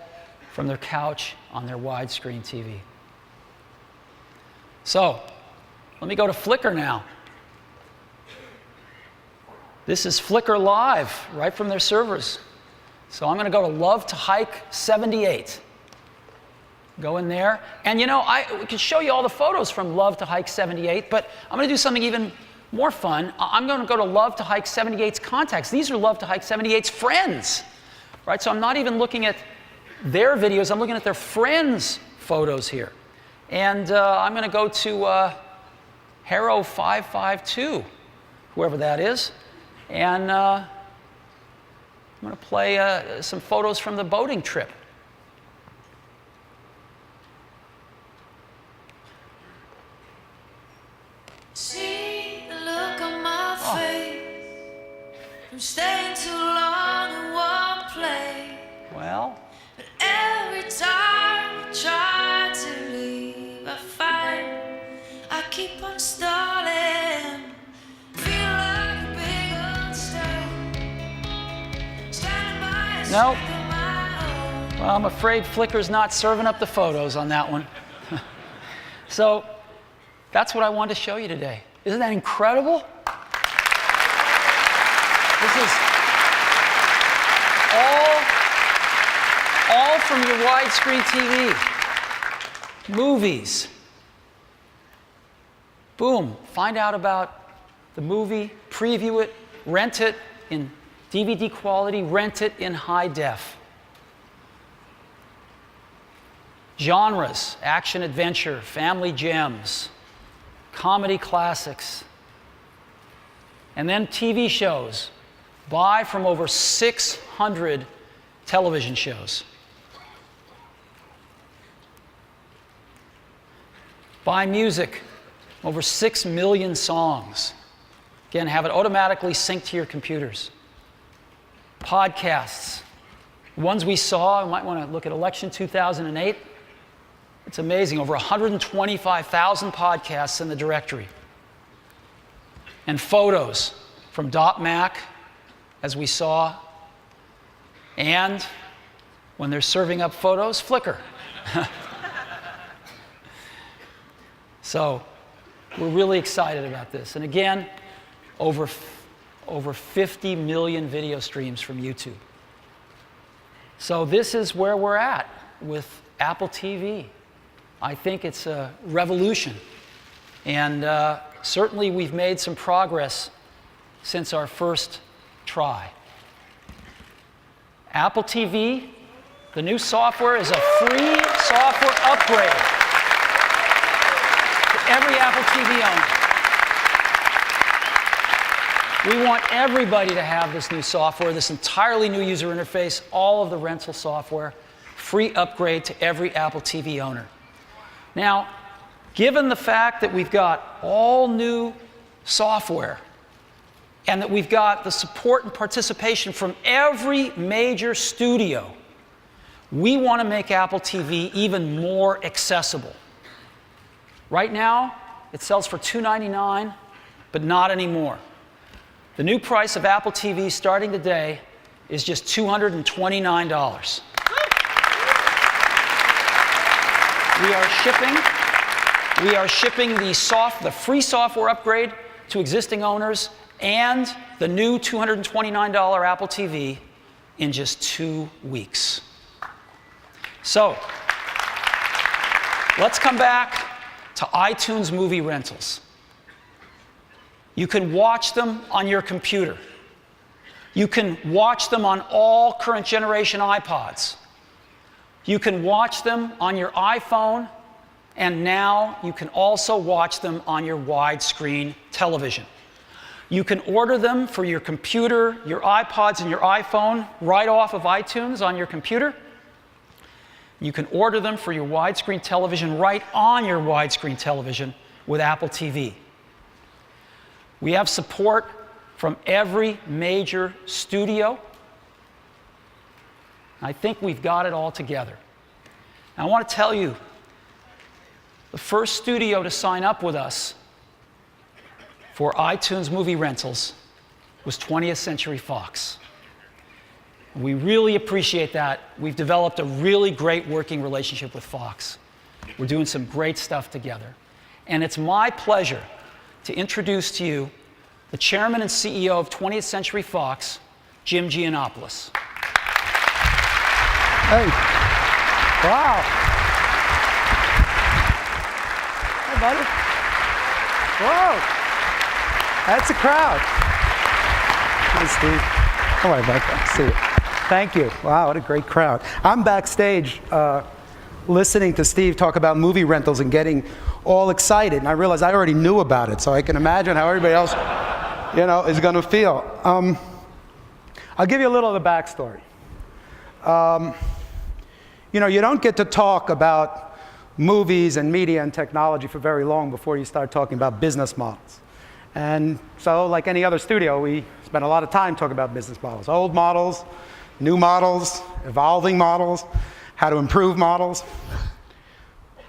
S3: from their couch on their widescreen TV. So, let me go to Flickr now. This is Flickr Live, right from their servers. So I'm going to go to Love to Hike 78. Go in there. And we can show you all the photos from Love to Hike 78, but I'm going to do something even more fun. I'm going to go to Love to Hike 78's contacts. These are Love to Hike 78's friends, right? So I'm not even looking at their videos. I'm looking at their friends' photos here. And I'm going to go to Hero552, whoever that is. And I'm going to play some photos from the boating trip.
S10: See the look on my face from staying too long in one place.
S3: Well,
S10: but every time I try to leave, I find I keep on stalling. Feel like a big old stone, standing by a
S3: nope.
S10: stick of my own.
S3: Well, I'm afraid Flickr's not serving up the photos on that one. So that's what I wanted to show you today. Isn't that incredible? This is from your widescreen TV. Movies. Boom, find out about the movie, preview it, rent it in DVD quality, rent it in high def. Genres, action adventure, family gems, comedy classics, and then TV shows. Buy from over 600 television shows. Buy music, over 6 million songs. Again, have it automatically synced to your computers. Podcasts. Ones we saw, you might want to look at election 2008. It's amazing, over 125,000 podcasts in the directory. And photos from .mac, as we saw, and when they're serving up photos, Flickr. So we're really excited about this. And again, over 50 million video streams from YouTube. So this is where we're at with Apple TV. I think it's a revolution. And certainly we've made some progress since our first try. Apple TV, the new software, is a free software upgrade to every Apple TV owner. We want everybody to have this new software, this entirely new user interface, all of the rental software, free upgrade to every Apple TV owner. Now, given the fact that we've got all new software and that we've got the support and participation from every major studio, we want to make Apple TV even more accessible. Right now, it sells for $299, but not anymore. The new price of Apple TV starting today is just $229. We are shipping the free software upgrade to existing owners and the new $229 Apple TV in just 2 weeks. So, let's come back to iTunes movie rentals. You can watch them on your computer. You can watch them on all current generation iPods. You can watch them on your iPhone, and now you can also watch them on your widescreen television. You can order them for your computer, your iPods, and your iPhone right off of iTunes on your computer. You can order them for your widescreen television right on your widescreen television with Apple TV. We have support from every major studio. I think we've got it all together. And I want to tell you, the first studio to sign up with us for iTunes movie rentals was 20th Century Fox. We really appreciate that. We've developed a really great working relationship with Fox. We're doing some great stuff together. And it's my pleasure to introduce to you the chairman and CEO of 20th Century Fox, Jim Giannopoulos.
S12: Hey. Wow. Hey, buddy. Whoa. That's a crowd. Hey, Steve. All right, bud. I see you. Thank you. Wow, what a great crowd. I'm backstage listening to Steve talk about movie rentals and getting all excited, and I realized I already knew about it, so I can imagine how everybody else, is going to feel. I'll give you a little of the backstory. You don't get to talk about movies and media and technology for very long before you start talking about business models. And so, like any other studio, we spent a lot of time talking about business models. Old models, new models, evolving models, how to improve models.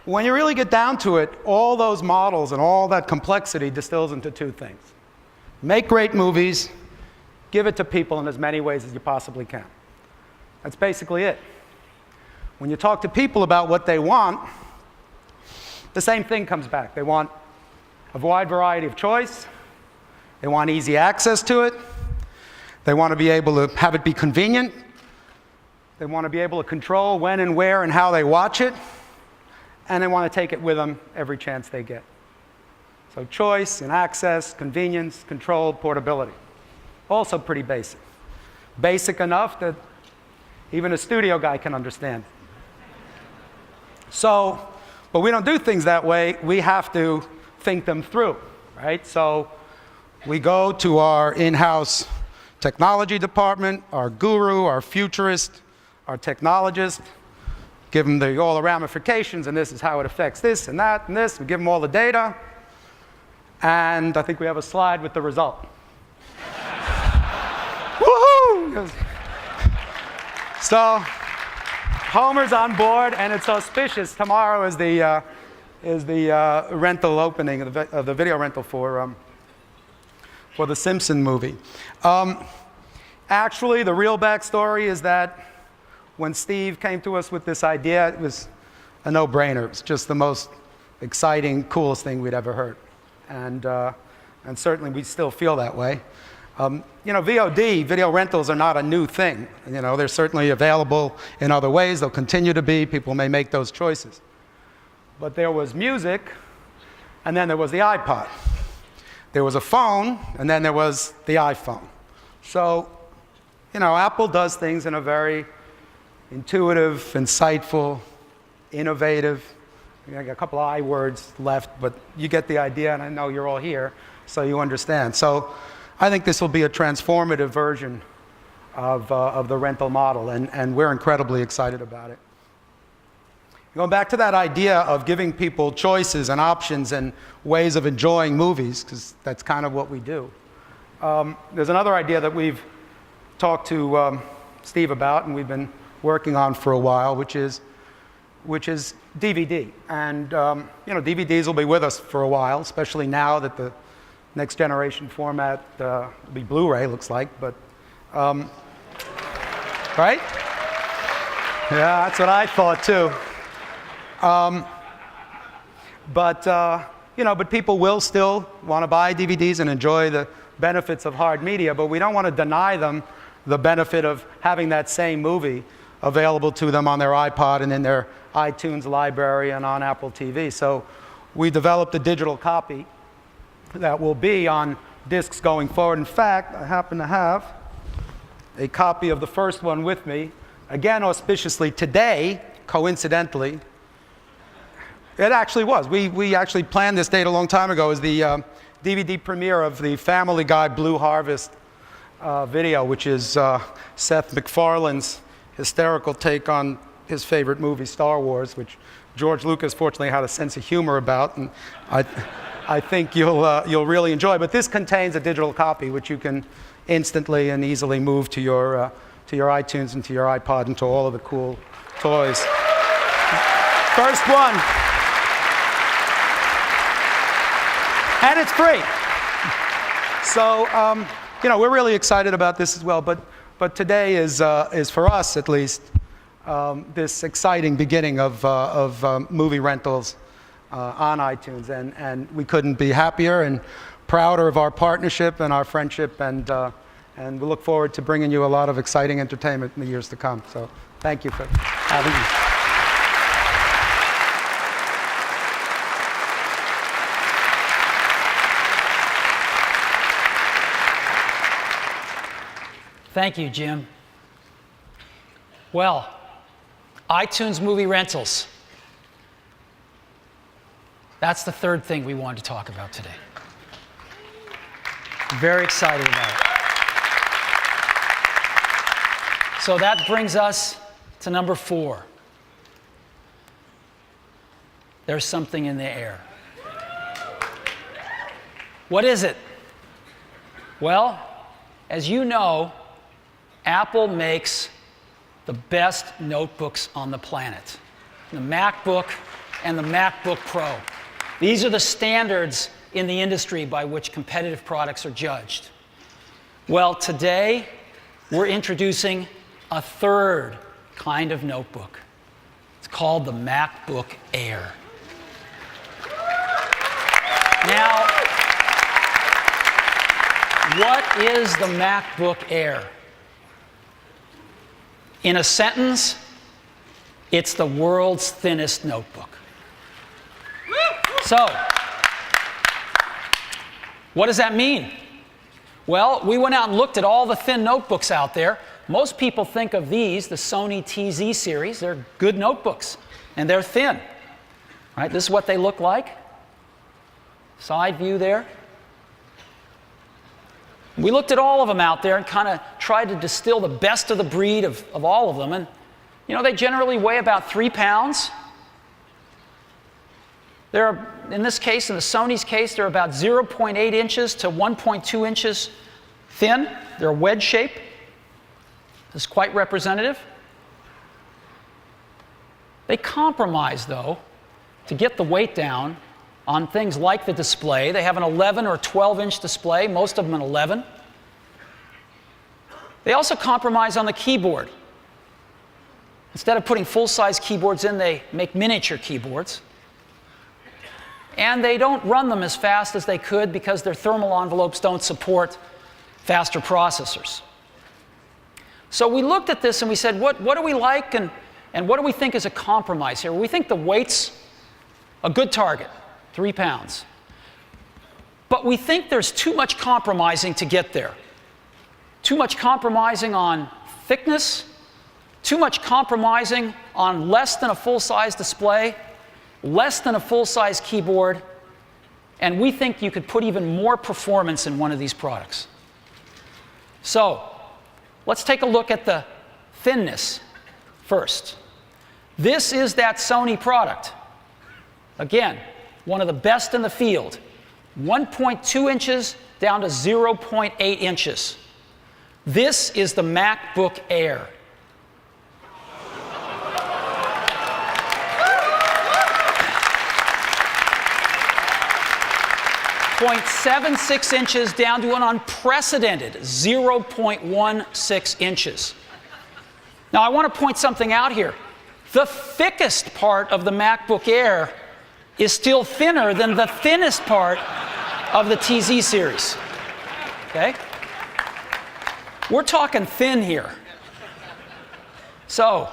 S12: When you really get down to it, all those models and all that complexity distills into two things. Make great movies, give it to people in as many ways as you possibly can. That's basically it. When you talk to people about what they want, the same thing comes back. They want a wide variety of choice. They want easy access to it. They want to be able to have it be convenient. They want to be able to control when and where and how they watch it, and they want to take it with them every chance they get. So choice and access, convenience, control, portability. Also pretty basic. Basic enough that even a studio guy can understand. So, but we don't do things that way. We have to think them through, right? So we go to our in-house technology department, our guru, our futurist, our technologist, give them all the ramifications, and this is how it affects this and that and this. We give them all the data, and I think we have a slide with the result. Woohoo! So Homer's on board, and it's auspicious. Tomorrow is the rental opening of the video rental for the Simpson movie. Actually, the real backstory is that when Steve came to us with this idea, it was a no-brainer. It was just the most exciting, coolest thing we'd ever heard. And certainly we still feel that way. VOD, video rentals, are not a new thing. They're certainly available in other ways. They'll continue to be. People may make those choices. But there was music, and then there was the iPod. There was a phone, and then there was the iPhone. So, Apple does things in a very intuitive, insightful, innovative. I got a couple of I words left, but you get the idea, and I know you're all here, so you understand. So I think this will be a transformative version of the rental model, and we're incredibly excited about it. Going back to that idea of giving people choices and options and ways of enjoying movies, because that's kind of what we do. There's another idea that we've talked to Steve about, and we've been working on for a while, which is DVD. And DVDs will be with us for a while, especially now that the next generation format will be Blu-ray, looks like. But right? Yeah, that's what I thought too. But people will still want to buy DVDs and enjoy the benefits of hard media, but we don't want to deny them the benefit of having that same movie available to them on their iPod and in their iTunes library and on Apple TV. So we developed a digital copy that will be on discs going forward. In fact, I happen to have a copy of the first one with me. Again, auspiciously today, coincidentally, it actually was. We actually planned this date a long time ago as the DVD premiere of the Family Guy Blue Harvest video, which is Seth MacFarlane's hysterical take on his favorite movie, Star Wars, which George Lucas fortunately had a sense of humor about, and I think you'll really enjoy. But this contains a digital copy, which you can instantly and easily move to your iTunes and to your iPod and to all of the cool toys. First one. And it's free. So, we're really excited about this as well. But today is for us, at least, this exciting beginning of movie rentals on iTunes. And we couldn't be happier and prouder of our partnership and our friendship. And we look forward to bringing you a lot of exciting entertainment in the years to come. So thank you for having me.
S3: Thank you, Jim. Well, iTunes movie rentals. That's the third thing we wanted to talk about today. Very excited about it. So that brings us to number 4. There's something in the air. What is it? Well, as you know, Apple makes the best notebooks on the planet. The MacBook and the MacBook Pro. These are the standards in the industry by which competitive products are judged. Well, today, we're introducing a third kind of notebook. It's called the MacBook Air. Now, what is the MacBook Air? In a sentence, it's the world's thinnest notebook. So, what does that mean? Well, we went out and looked at all the thin notebooks out there. Most people think of these, the Sony TZ series. They're good notebooks, and they're thin. Right? This is what they look like. Side view there. We looked at all of them out there and kind of tried to distill the best of the breed of all of them. And, you know, they generally weigh about 3 pounds. They're, in this case, in the Sony's case, they're about 0.8 inches to 1.2 inches thin. They're wedge shape. This is quite representative. They compromise, though, to get the weight down on things like the display. They have an 11 or 12-inch display, most of them an 11. They also compromise on the keyboard. Instead of putting full-size keyboards in, they make miniature keyboards. And they don't run them as fast as they could because their thermal envelopes don't support faster processors. So we looked at this and we said, what do we like and what do we think is a compromise here? We think the weight's a good target, 3 pounds. But we think there's too much compromising to get there. Too much compromising on thickness, too much compromising on less than a full-size display, less than a full-size keyboard, and we think you could put even more performance in one of these products. So, let's take a look at the thinness first. This is that Sony product. Again, one of the best in the field. 1.2 inches down to 0.8 inches. This is the MacBook Air. .76 inches down to an unprecedented 0.16 inches. Now, I want to point something out here. The thickest part of the MacBook Air is still thinner than the thinnest part of the TZ series. Okay? We're talking thin here. So,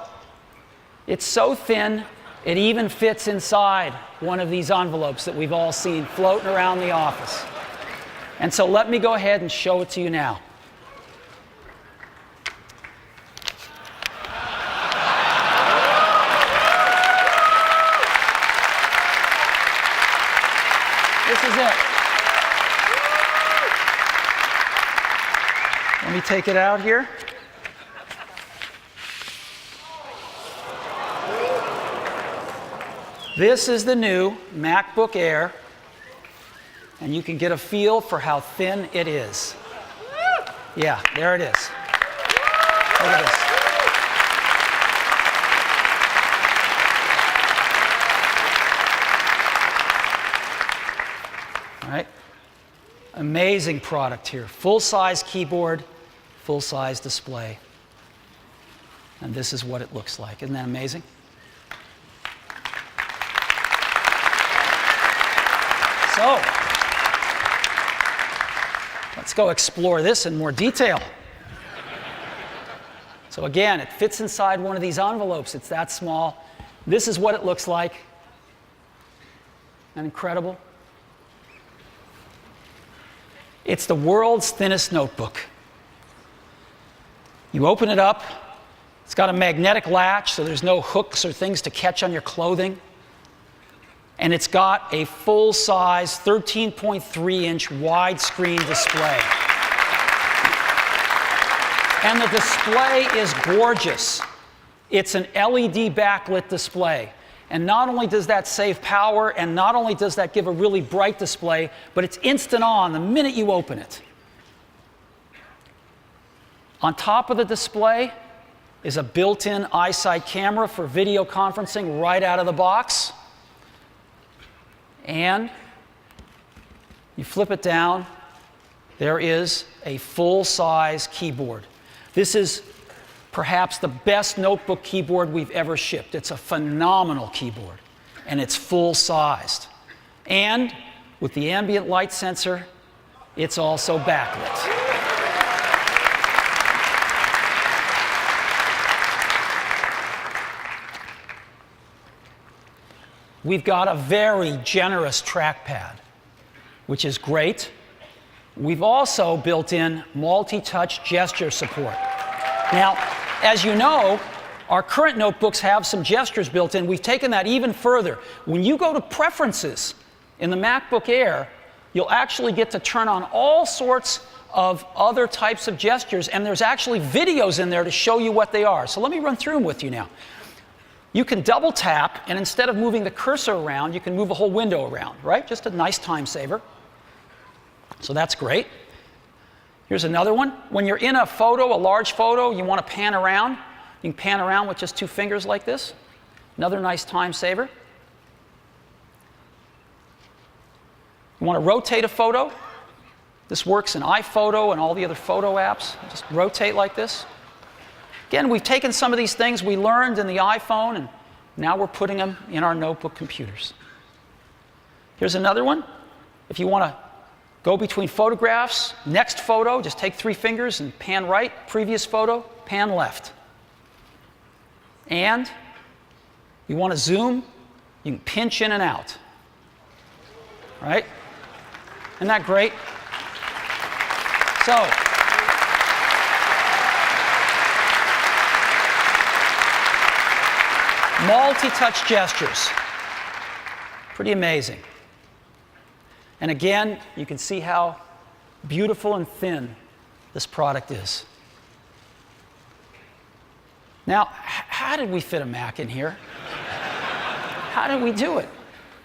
S3: it's so thin, it even fits inside one of these envelopes that we've all seen floating around the office. And so let me go ahead and show it to you now. This is it. Let me take it out here. This is the new MacBook Air, and you can get a feel for how thin it is. Yeah, there it is. Look at this. All right. Amazing product here. Full-size keyboard, full-size display. And this is what it looks like. Isn't that amazing? So, let's go explore this in more detail. So again, it fits inside one of these envelopes. It's that small. This is what it looks like. Isn't that incredible? It's the world's thinnest notebook. You open it up. It's got a magnetic latch, so there's no hooks or things to catch on your clothing. And it's got a full-size 13.3-inch widescreen display. And the display is gorgeous. It's an LED backlit display. And not only does that save power, and not only does that give a really bright display, but it's instant on the minute you open it. On top of the display is a built-in iSight camera for video conferencing right out of the box. And you flip it down, there is a full-size keyboard. This is perhaps the best notebook keyboard we've ever shipped. It's a phenomenal keyboard, and it's full-sized. And with the ambient light sensor, it's also backlit. we've got a very generous trackpad, which is great. We've also built in multi-touch gesture support. Now, as you know, our current notebooks have some gestures built in. We've taken that even further. When you go to Preferences in the MacBook Air, you'll actually get to turn on all sorts of other types of gestures, and there's actually videos in there to show you what they are. So let me run through them with you now. You can double tap, and instead of moving the cursor around, you can move a whole window around, right? Just a nice time saver. So that's great. Here's another one. When you're in a photo, a large photo, you want to pan around. You can pan around with just 2 fingers like this. Another nice time saver. You want to rotate a photo. This works in iPhoto and all the other photo apps. Just rotate like this. Again, we've taken some of these things we learned in the iPhone, and now we're putting them in our notebook computers. Here's another one. If you want to go between photographs, next photo, just take 3 fingers and pan right. Previous photo, pan left. And you want to zoom, you can pinch in and out. Right? Isn't that great? So, multi-touch gestures. Pretty amazing. And again, you can see how beautiful and thin this product is. Now, how did we fit a Mac in here? How did we do it?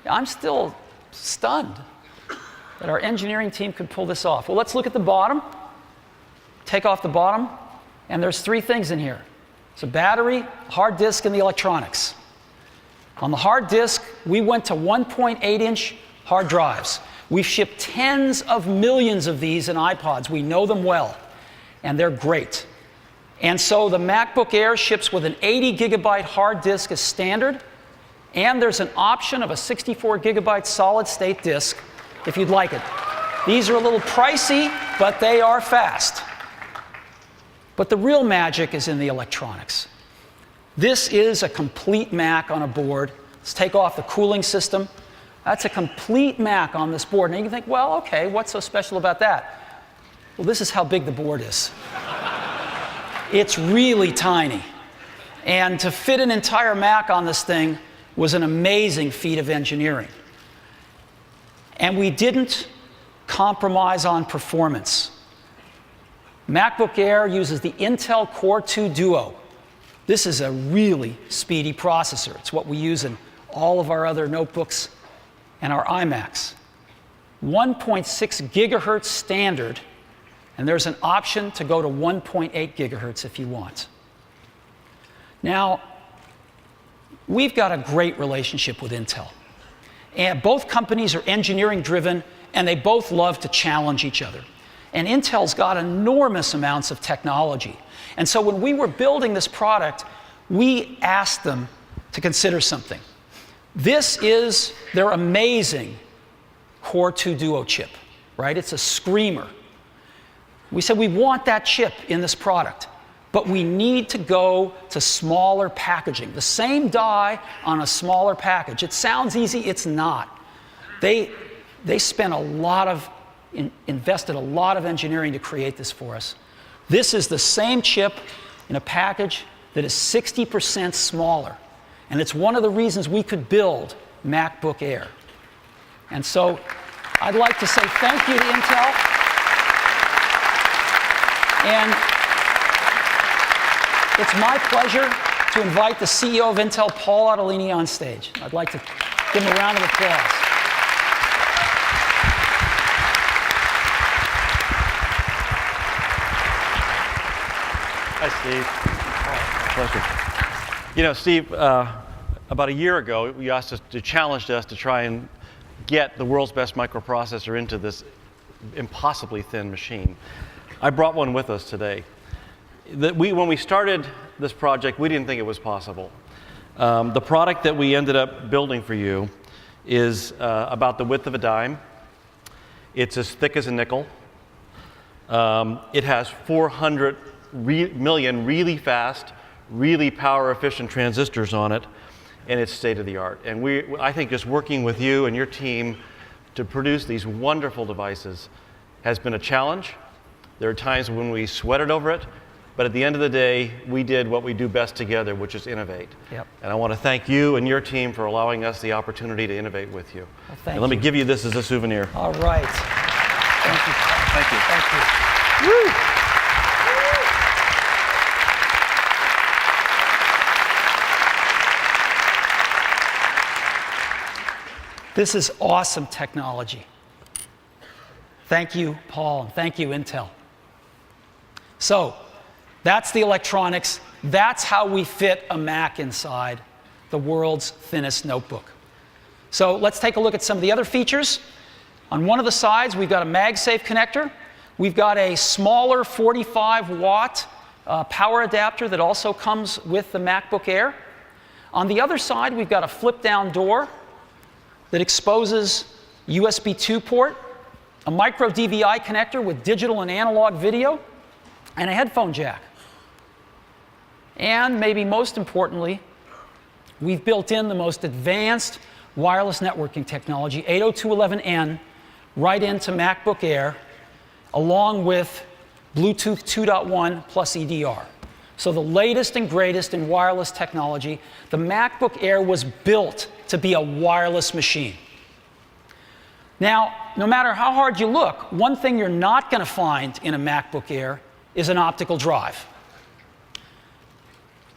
S3: I'm still stunned that our engineering team could pull this off. Well, let's look at the bottom. Take off the bottom, and there's 3 things in here. It's a battery, hard disk, and the electronics. On the hard disk, we went to 1.8-inch hard drives. We've shipped tens of millions of these in iPods. We know them well, and they're great. And so the MacBook Air ships with an 80-gigabyte hard disk as standard, and there's an option of a 64-gigabyte solid-state disk if you'd like it. These are a little pricey, but they are fast. But the real magic is in the electronics. This is a complete Mac on a board. Let's take off the cooling system. That's a complete Mac on this board. And you can think, well, okay, what's so special about that? Well, this is how big the board is. It's really tiny. And to fit an entire Mac on this thing was an amazing feat of engineering. And we didn't compromise on performance. MacBook Air uses the Intel Core 2 Duo. This is a really speedy processor. It's what we use in all of our other notebooks and our iMacs. 1.6 gigahertz standard, and there's an option to go to 1.8 gigahertz if you want. Now, we've got a great relationship with Intel. And both companies are engineering driven, and they both love to challenge each other. And Intel's got enormous amounts of technology. And so when we were building this product, we asked them to consider something. This is their amazing Core 2 Duo chip, right? It's a screamer. We said we want that chip in this product, but we need to go to smaller packaging. The same die on a smaller package. It sounds easy, it's not. They spent invested a lot of engineering to create this for us. This is the same chip in a package that is 60% smaller. And it's one of the reasons we could build MacBook Air. And so I'd like to say thank you to Intel. And it's my pleasure to invite the CEO of Intel, Paul Otellini, on stage. I'd like to give him a round of applause.
S13: Hi, Steve. Pleasure. You know, Steve, about a year ago, you challenged us to try and get the world's best microprocessor into this impossibly thin machine. I brought one with us today. When we started this project, we didn't think it was possible. The product that we ended up building for you is about the width of a dime. It's as thick as a nickel. It has 400 million really fast, really power-efficient transistors on it. and it's state of the art. And I think just working with you and your team to produce these wonderful devices has been a challenge. There are times when we sweated over it, but at the end of the day, we did what we do best together, which is innovate.
S3: Yep.
S13: And I want to thank you and your team for allowing us the opportunity to innovate with you.
S3: Well, thank
S13: and let me
S3: you.
S13: give you this as a souvenir.
S3: All right. Thank you.
S13: Thank you.
S3: Thank you. Woo! This is awesome technology. Thank you, Paul, and thank you, Intel. So, that's the electronics. That's how we fit a Mac inside the world's thinnest notebook. So let's take a look at some of the other features. On one of the sides, we've got a MagSafe connector. We've got a smaller 45-watt power adapter that also comes with the MacBook Air. On the other side, we've got a flip-down door that exposes USB 2 port, a micro DVI connector with digital and analog video, and a headphone jack. And maybe most importantly, we've built in the most advanced wireless networking technology, 802.11n, right into MacBook Air, along with Bluetooth 2.1 plus EDR. So the latest and greatest in wireless technology. The MacBook Air was built to be a wireless machine. Now, no matter how hard you look, one thing you're not going to find in a MacBook Air is an optical drive.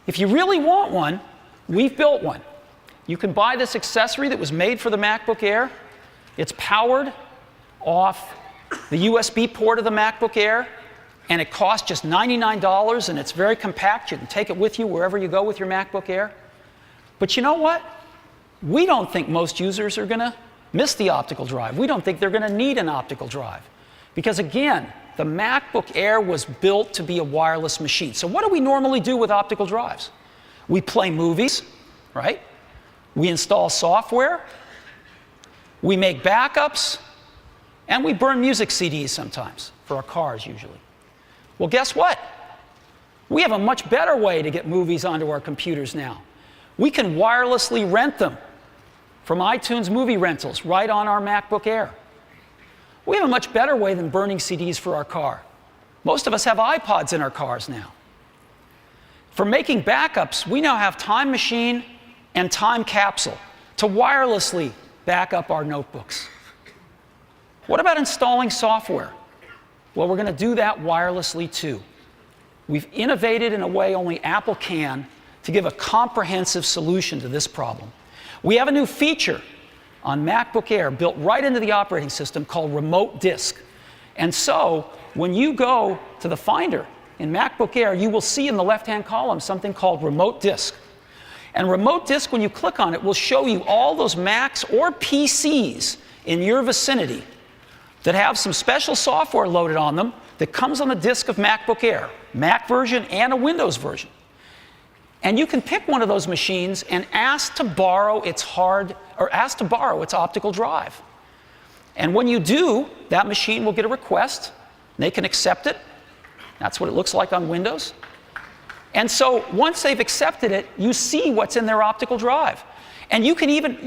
S3: If you really want one, we've built one. You can buy this accessory that was made for the MacBook Air. It's powered off the USB port of the MacBook Air, and it costs just $99, and it's very compact. You can take it with you wherever you go with your MacBook Air. But you know what? We don't think most users are going to miss the optical drive. We don't think they're going to need an optical drive. Because again, the MacBook Air was built to be a wireless machine. So what do we normally do with optical drives? We play movies, right? We install software. We make backups. And we burn music CDs sometimes, for our cars usually. Well, guess what? We have a much better way to get movies onto our computers now. We can wirelessly rent them from iTunes movie rentals right on our MacBook Air. We have a much better way than burning CDs for our car. Most of us have iPods in our cars now. For making backups, we now have Time Machine and Time Capsule to wirelessly back up our notebooks. What about installing software? Well, we're going to do that wirelessly too. We've innovated in a way only Apple can to give a comprehensive solution to this problem. We have a new feature on MacBook Air built right into the operating system called Remote Disk. And so, when you go to the Finder in MacBook Air, you will see in the left-hand column something called Remote Disk. And Remote Disk, when you click on it, will show you all those Macs or PCs in your vicinity that have some special software loaded on them that comes on the disk of MacBook Air, Mac version and a Windows version. And you can pick one of those machines and ask to borrow its optical drive. And when you do, that machine will get a request. They can accept it. That's what it looks like on Windows. And so once they've accepted it, you see what's in their optical drive. And you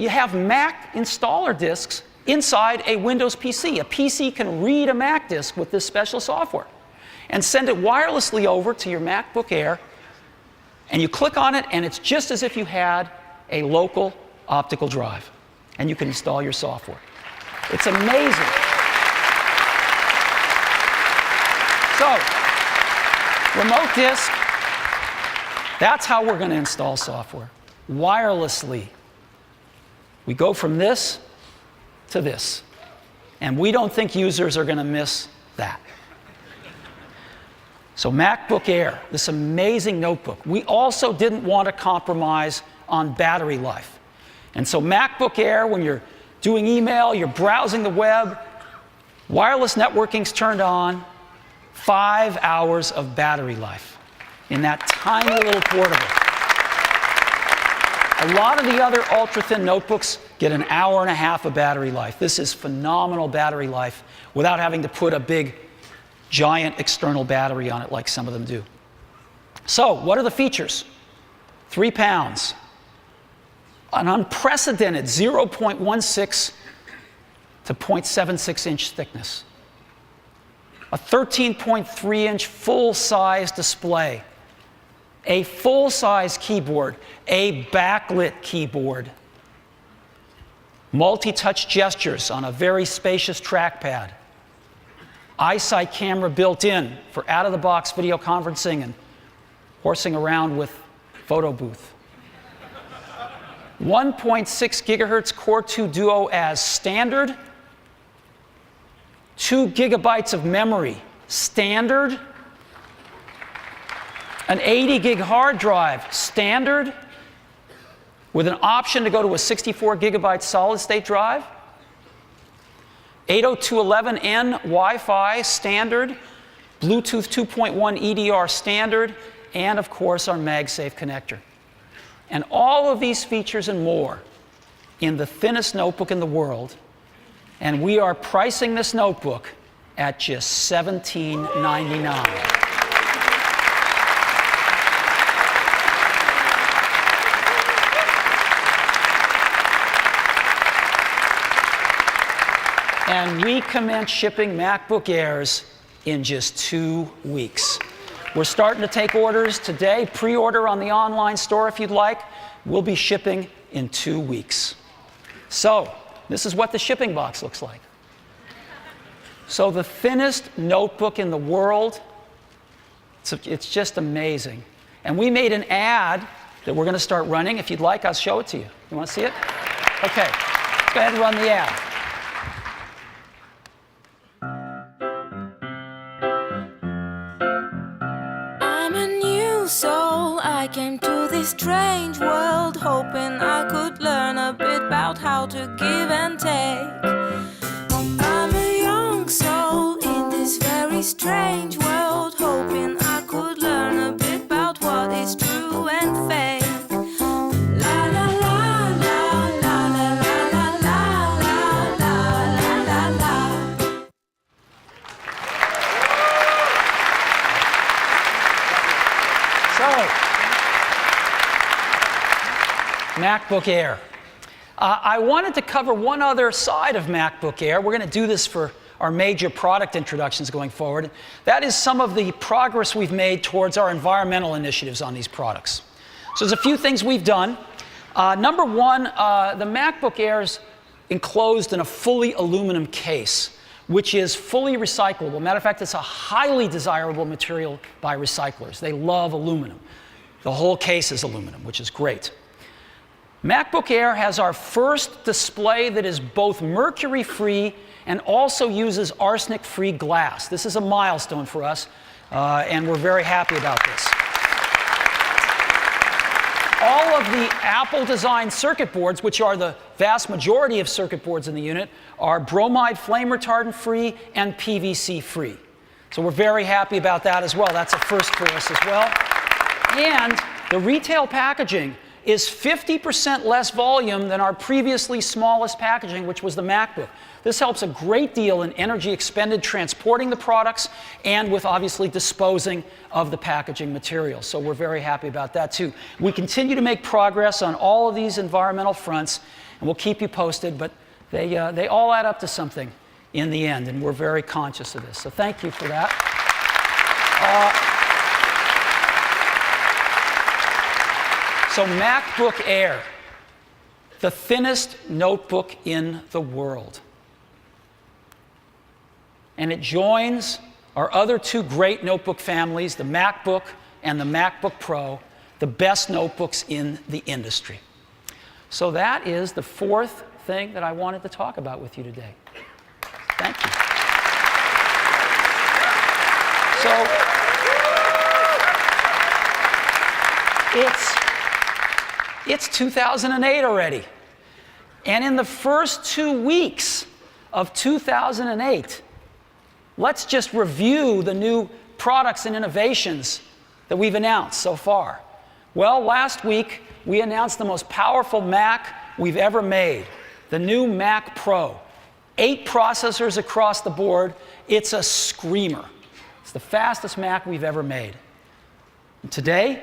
S3: have Mac installer disks inside a Windows PC. A PC can read a Mac disk with this special software and send it wirelessly over to your MacBook Air. And you click on it, and it's just as if you had a local optical drive. And you can install your software. It's amazing. So, remote disk, that's how we're going to install software. Wirelessly. We go from this to this. And we don't think users are going to miss that. So MacBook Air, this amazing notebook. We also didn't want to compromise on battery life. And so MacBook Air, when you're doing email, you're browsing the web, wireless networking's turned on, 5 hours of battery life in that tiny little portable. A lot of the other ultra-thin notebooks get an hour and a half of battery life. This is phenomenal battery life without having to put a big, giant external battery on it like some of them do. So, what are the features? 3 pounds. an unprecedented 0.16 to 0.76 inch thickness, a 13.3 inch full-size display, a full-size keyboard, a backlit keyboard, multi-touch gestures on a very spacious trackpad, eyesight camera built in for out-of-the-box video conferencing and horsing around with photo booth. 1.6 gigahertz Core 2 Duo as standard, 2 gigabytes of memory standard, an 80 gig hard drive standard, with an option to go to a 64 gigabyte solid state drive, 802.11n Wi-Fi standard, Bluetooth 2.1 EDR standard, and of course our MagSafe connector. And all of these features and more in the thinnest notebook in the world, and we are pricing this notebook at just $17.99. And we commence shipping MacBook Airs in just 2 weeks. We're starting to take orders today. Pre-order on the online store if you'd like. We'll be shipping in 2 weeks. So, this is what the shipping box looks like. So the thinnest notebook in the world, it's just amazing. And we made an ad that we're going to start running. If you'd like, I'll show it to you. You want to see it? Okay, let's go ahead and run the ad.
S10: So I came to this strange world hoping I could learn a bit about how to give and take. I'm a young soul in this very strange world hoping I could learn a bit about what is true and fake. La la la la la la la la la la la la la.
S3: MacBook Air. I wanted to cover one other side of MacBook Air. We're going to do this for our major product introductions going forward. That is some of the progress we've made towards our environmental initiatives on these products. So there's a few things we've done. Number one, the MacBook Air is enclosed in a fully aluminum case, which is fully recyclable. Matter of fact, it's a highly desirable material by recyclers. They love aluminum. The whole case is aluminum, which is great. MacBook Air has our first display that is both mercury-free and also uses arsenic-free glass. This is a milestone for us, and we're very happy about this. All of the Apple-designed circuit boards, which are the vast majority of circuit boards in the unit, are bromide flame retardant-free and PVC-free. So we're very happy about that as well. That's a first for us as well. And the retail packaging is 50% less volume than our previously smallest packaging, which was the MacBook. This helps a great deal in energy expended transporting the products and with obviously disposing of the packaging material. So we're very happy about that too. We continue to make progress on all of these environmental fronts, and we'll keep you posted, but they all add up to something in the end, and we're very conscious of this. So thank you for that. So MacBook Air, the thinnest notebook in the world. And it joins our other two great notebook families, the MacBook and the MacBook Pro, the best notebooks in the industry. So that is the fourth thing that I wanted to talk about with you today. Thank you. So it's 2008 already. And in the first 2 weeks of 2008, let's just review the new products and innovations that we've announced so far. Well, last week, we announced the most powerful Mac we've ever made, the new Mac Pro. 8 processors across the board. It's a screamer. It's the fastest Mac we've ever made. And today,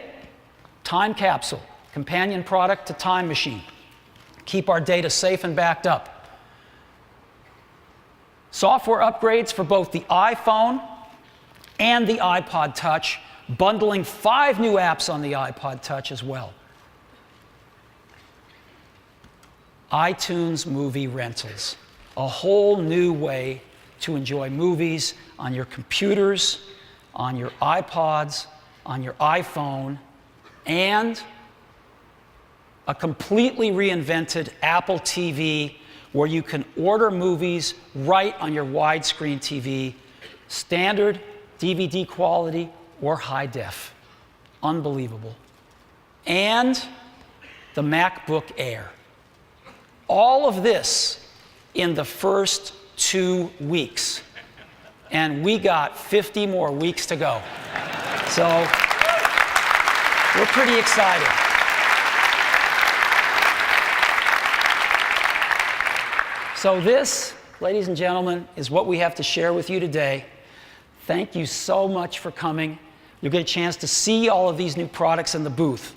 S3: Time Capsule, companion product to Time Machine. keep our data safe and backed up. Software upgrades for both the iPhone and the iPod Touch, bundling 5 new apps on the iPod Touch as well. iTunes Movie Rentals, a whole new way to enjoy movies on your computers, on your iPods, on your iPhone, and a completely reinvented Apple TV where you can order movies right on your widescreen TV, standard DVD quality or high def. Unbelievable. And the MacBook Air. All of this in the first 2 weeks. And we got 50 more weeks to go. So we're pretty excited. So this, ladies and gentlemen, is what we have to share with you today. Thank you so much for coming. You'll get a chance to see all of these new products in the booth.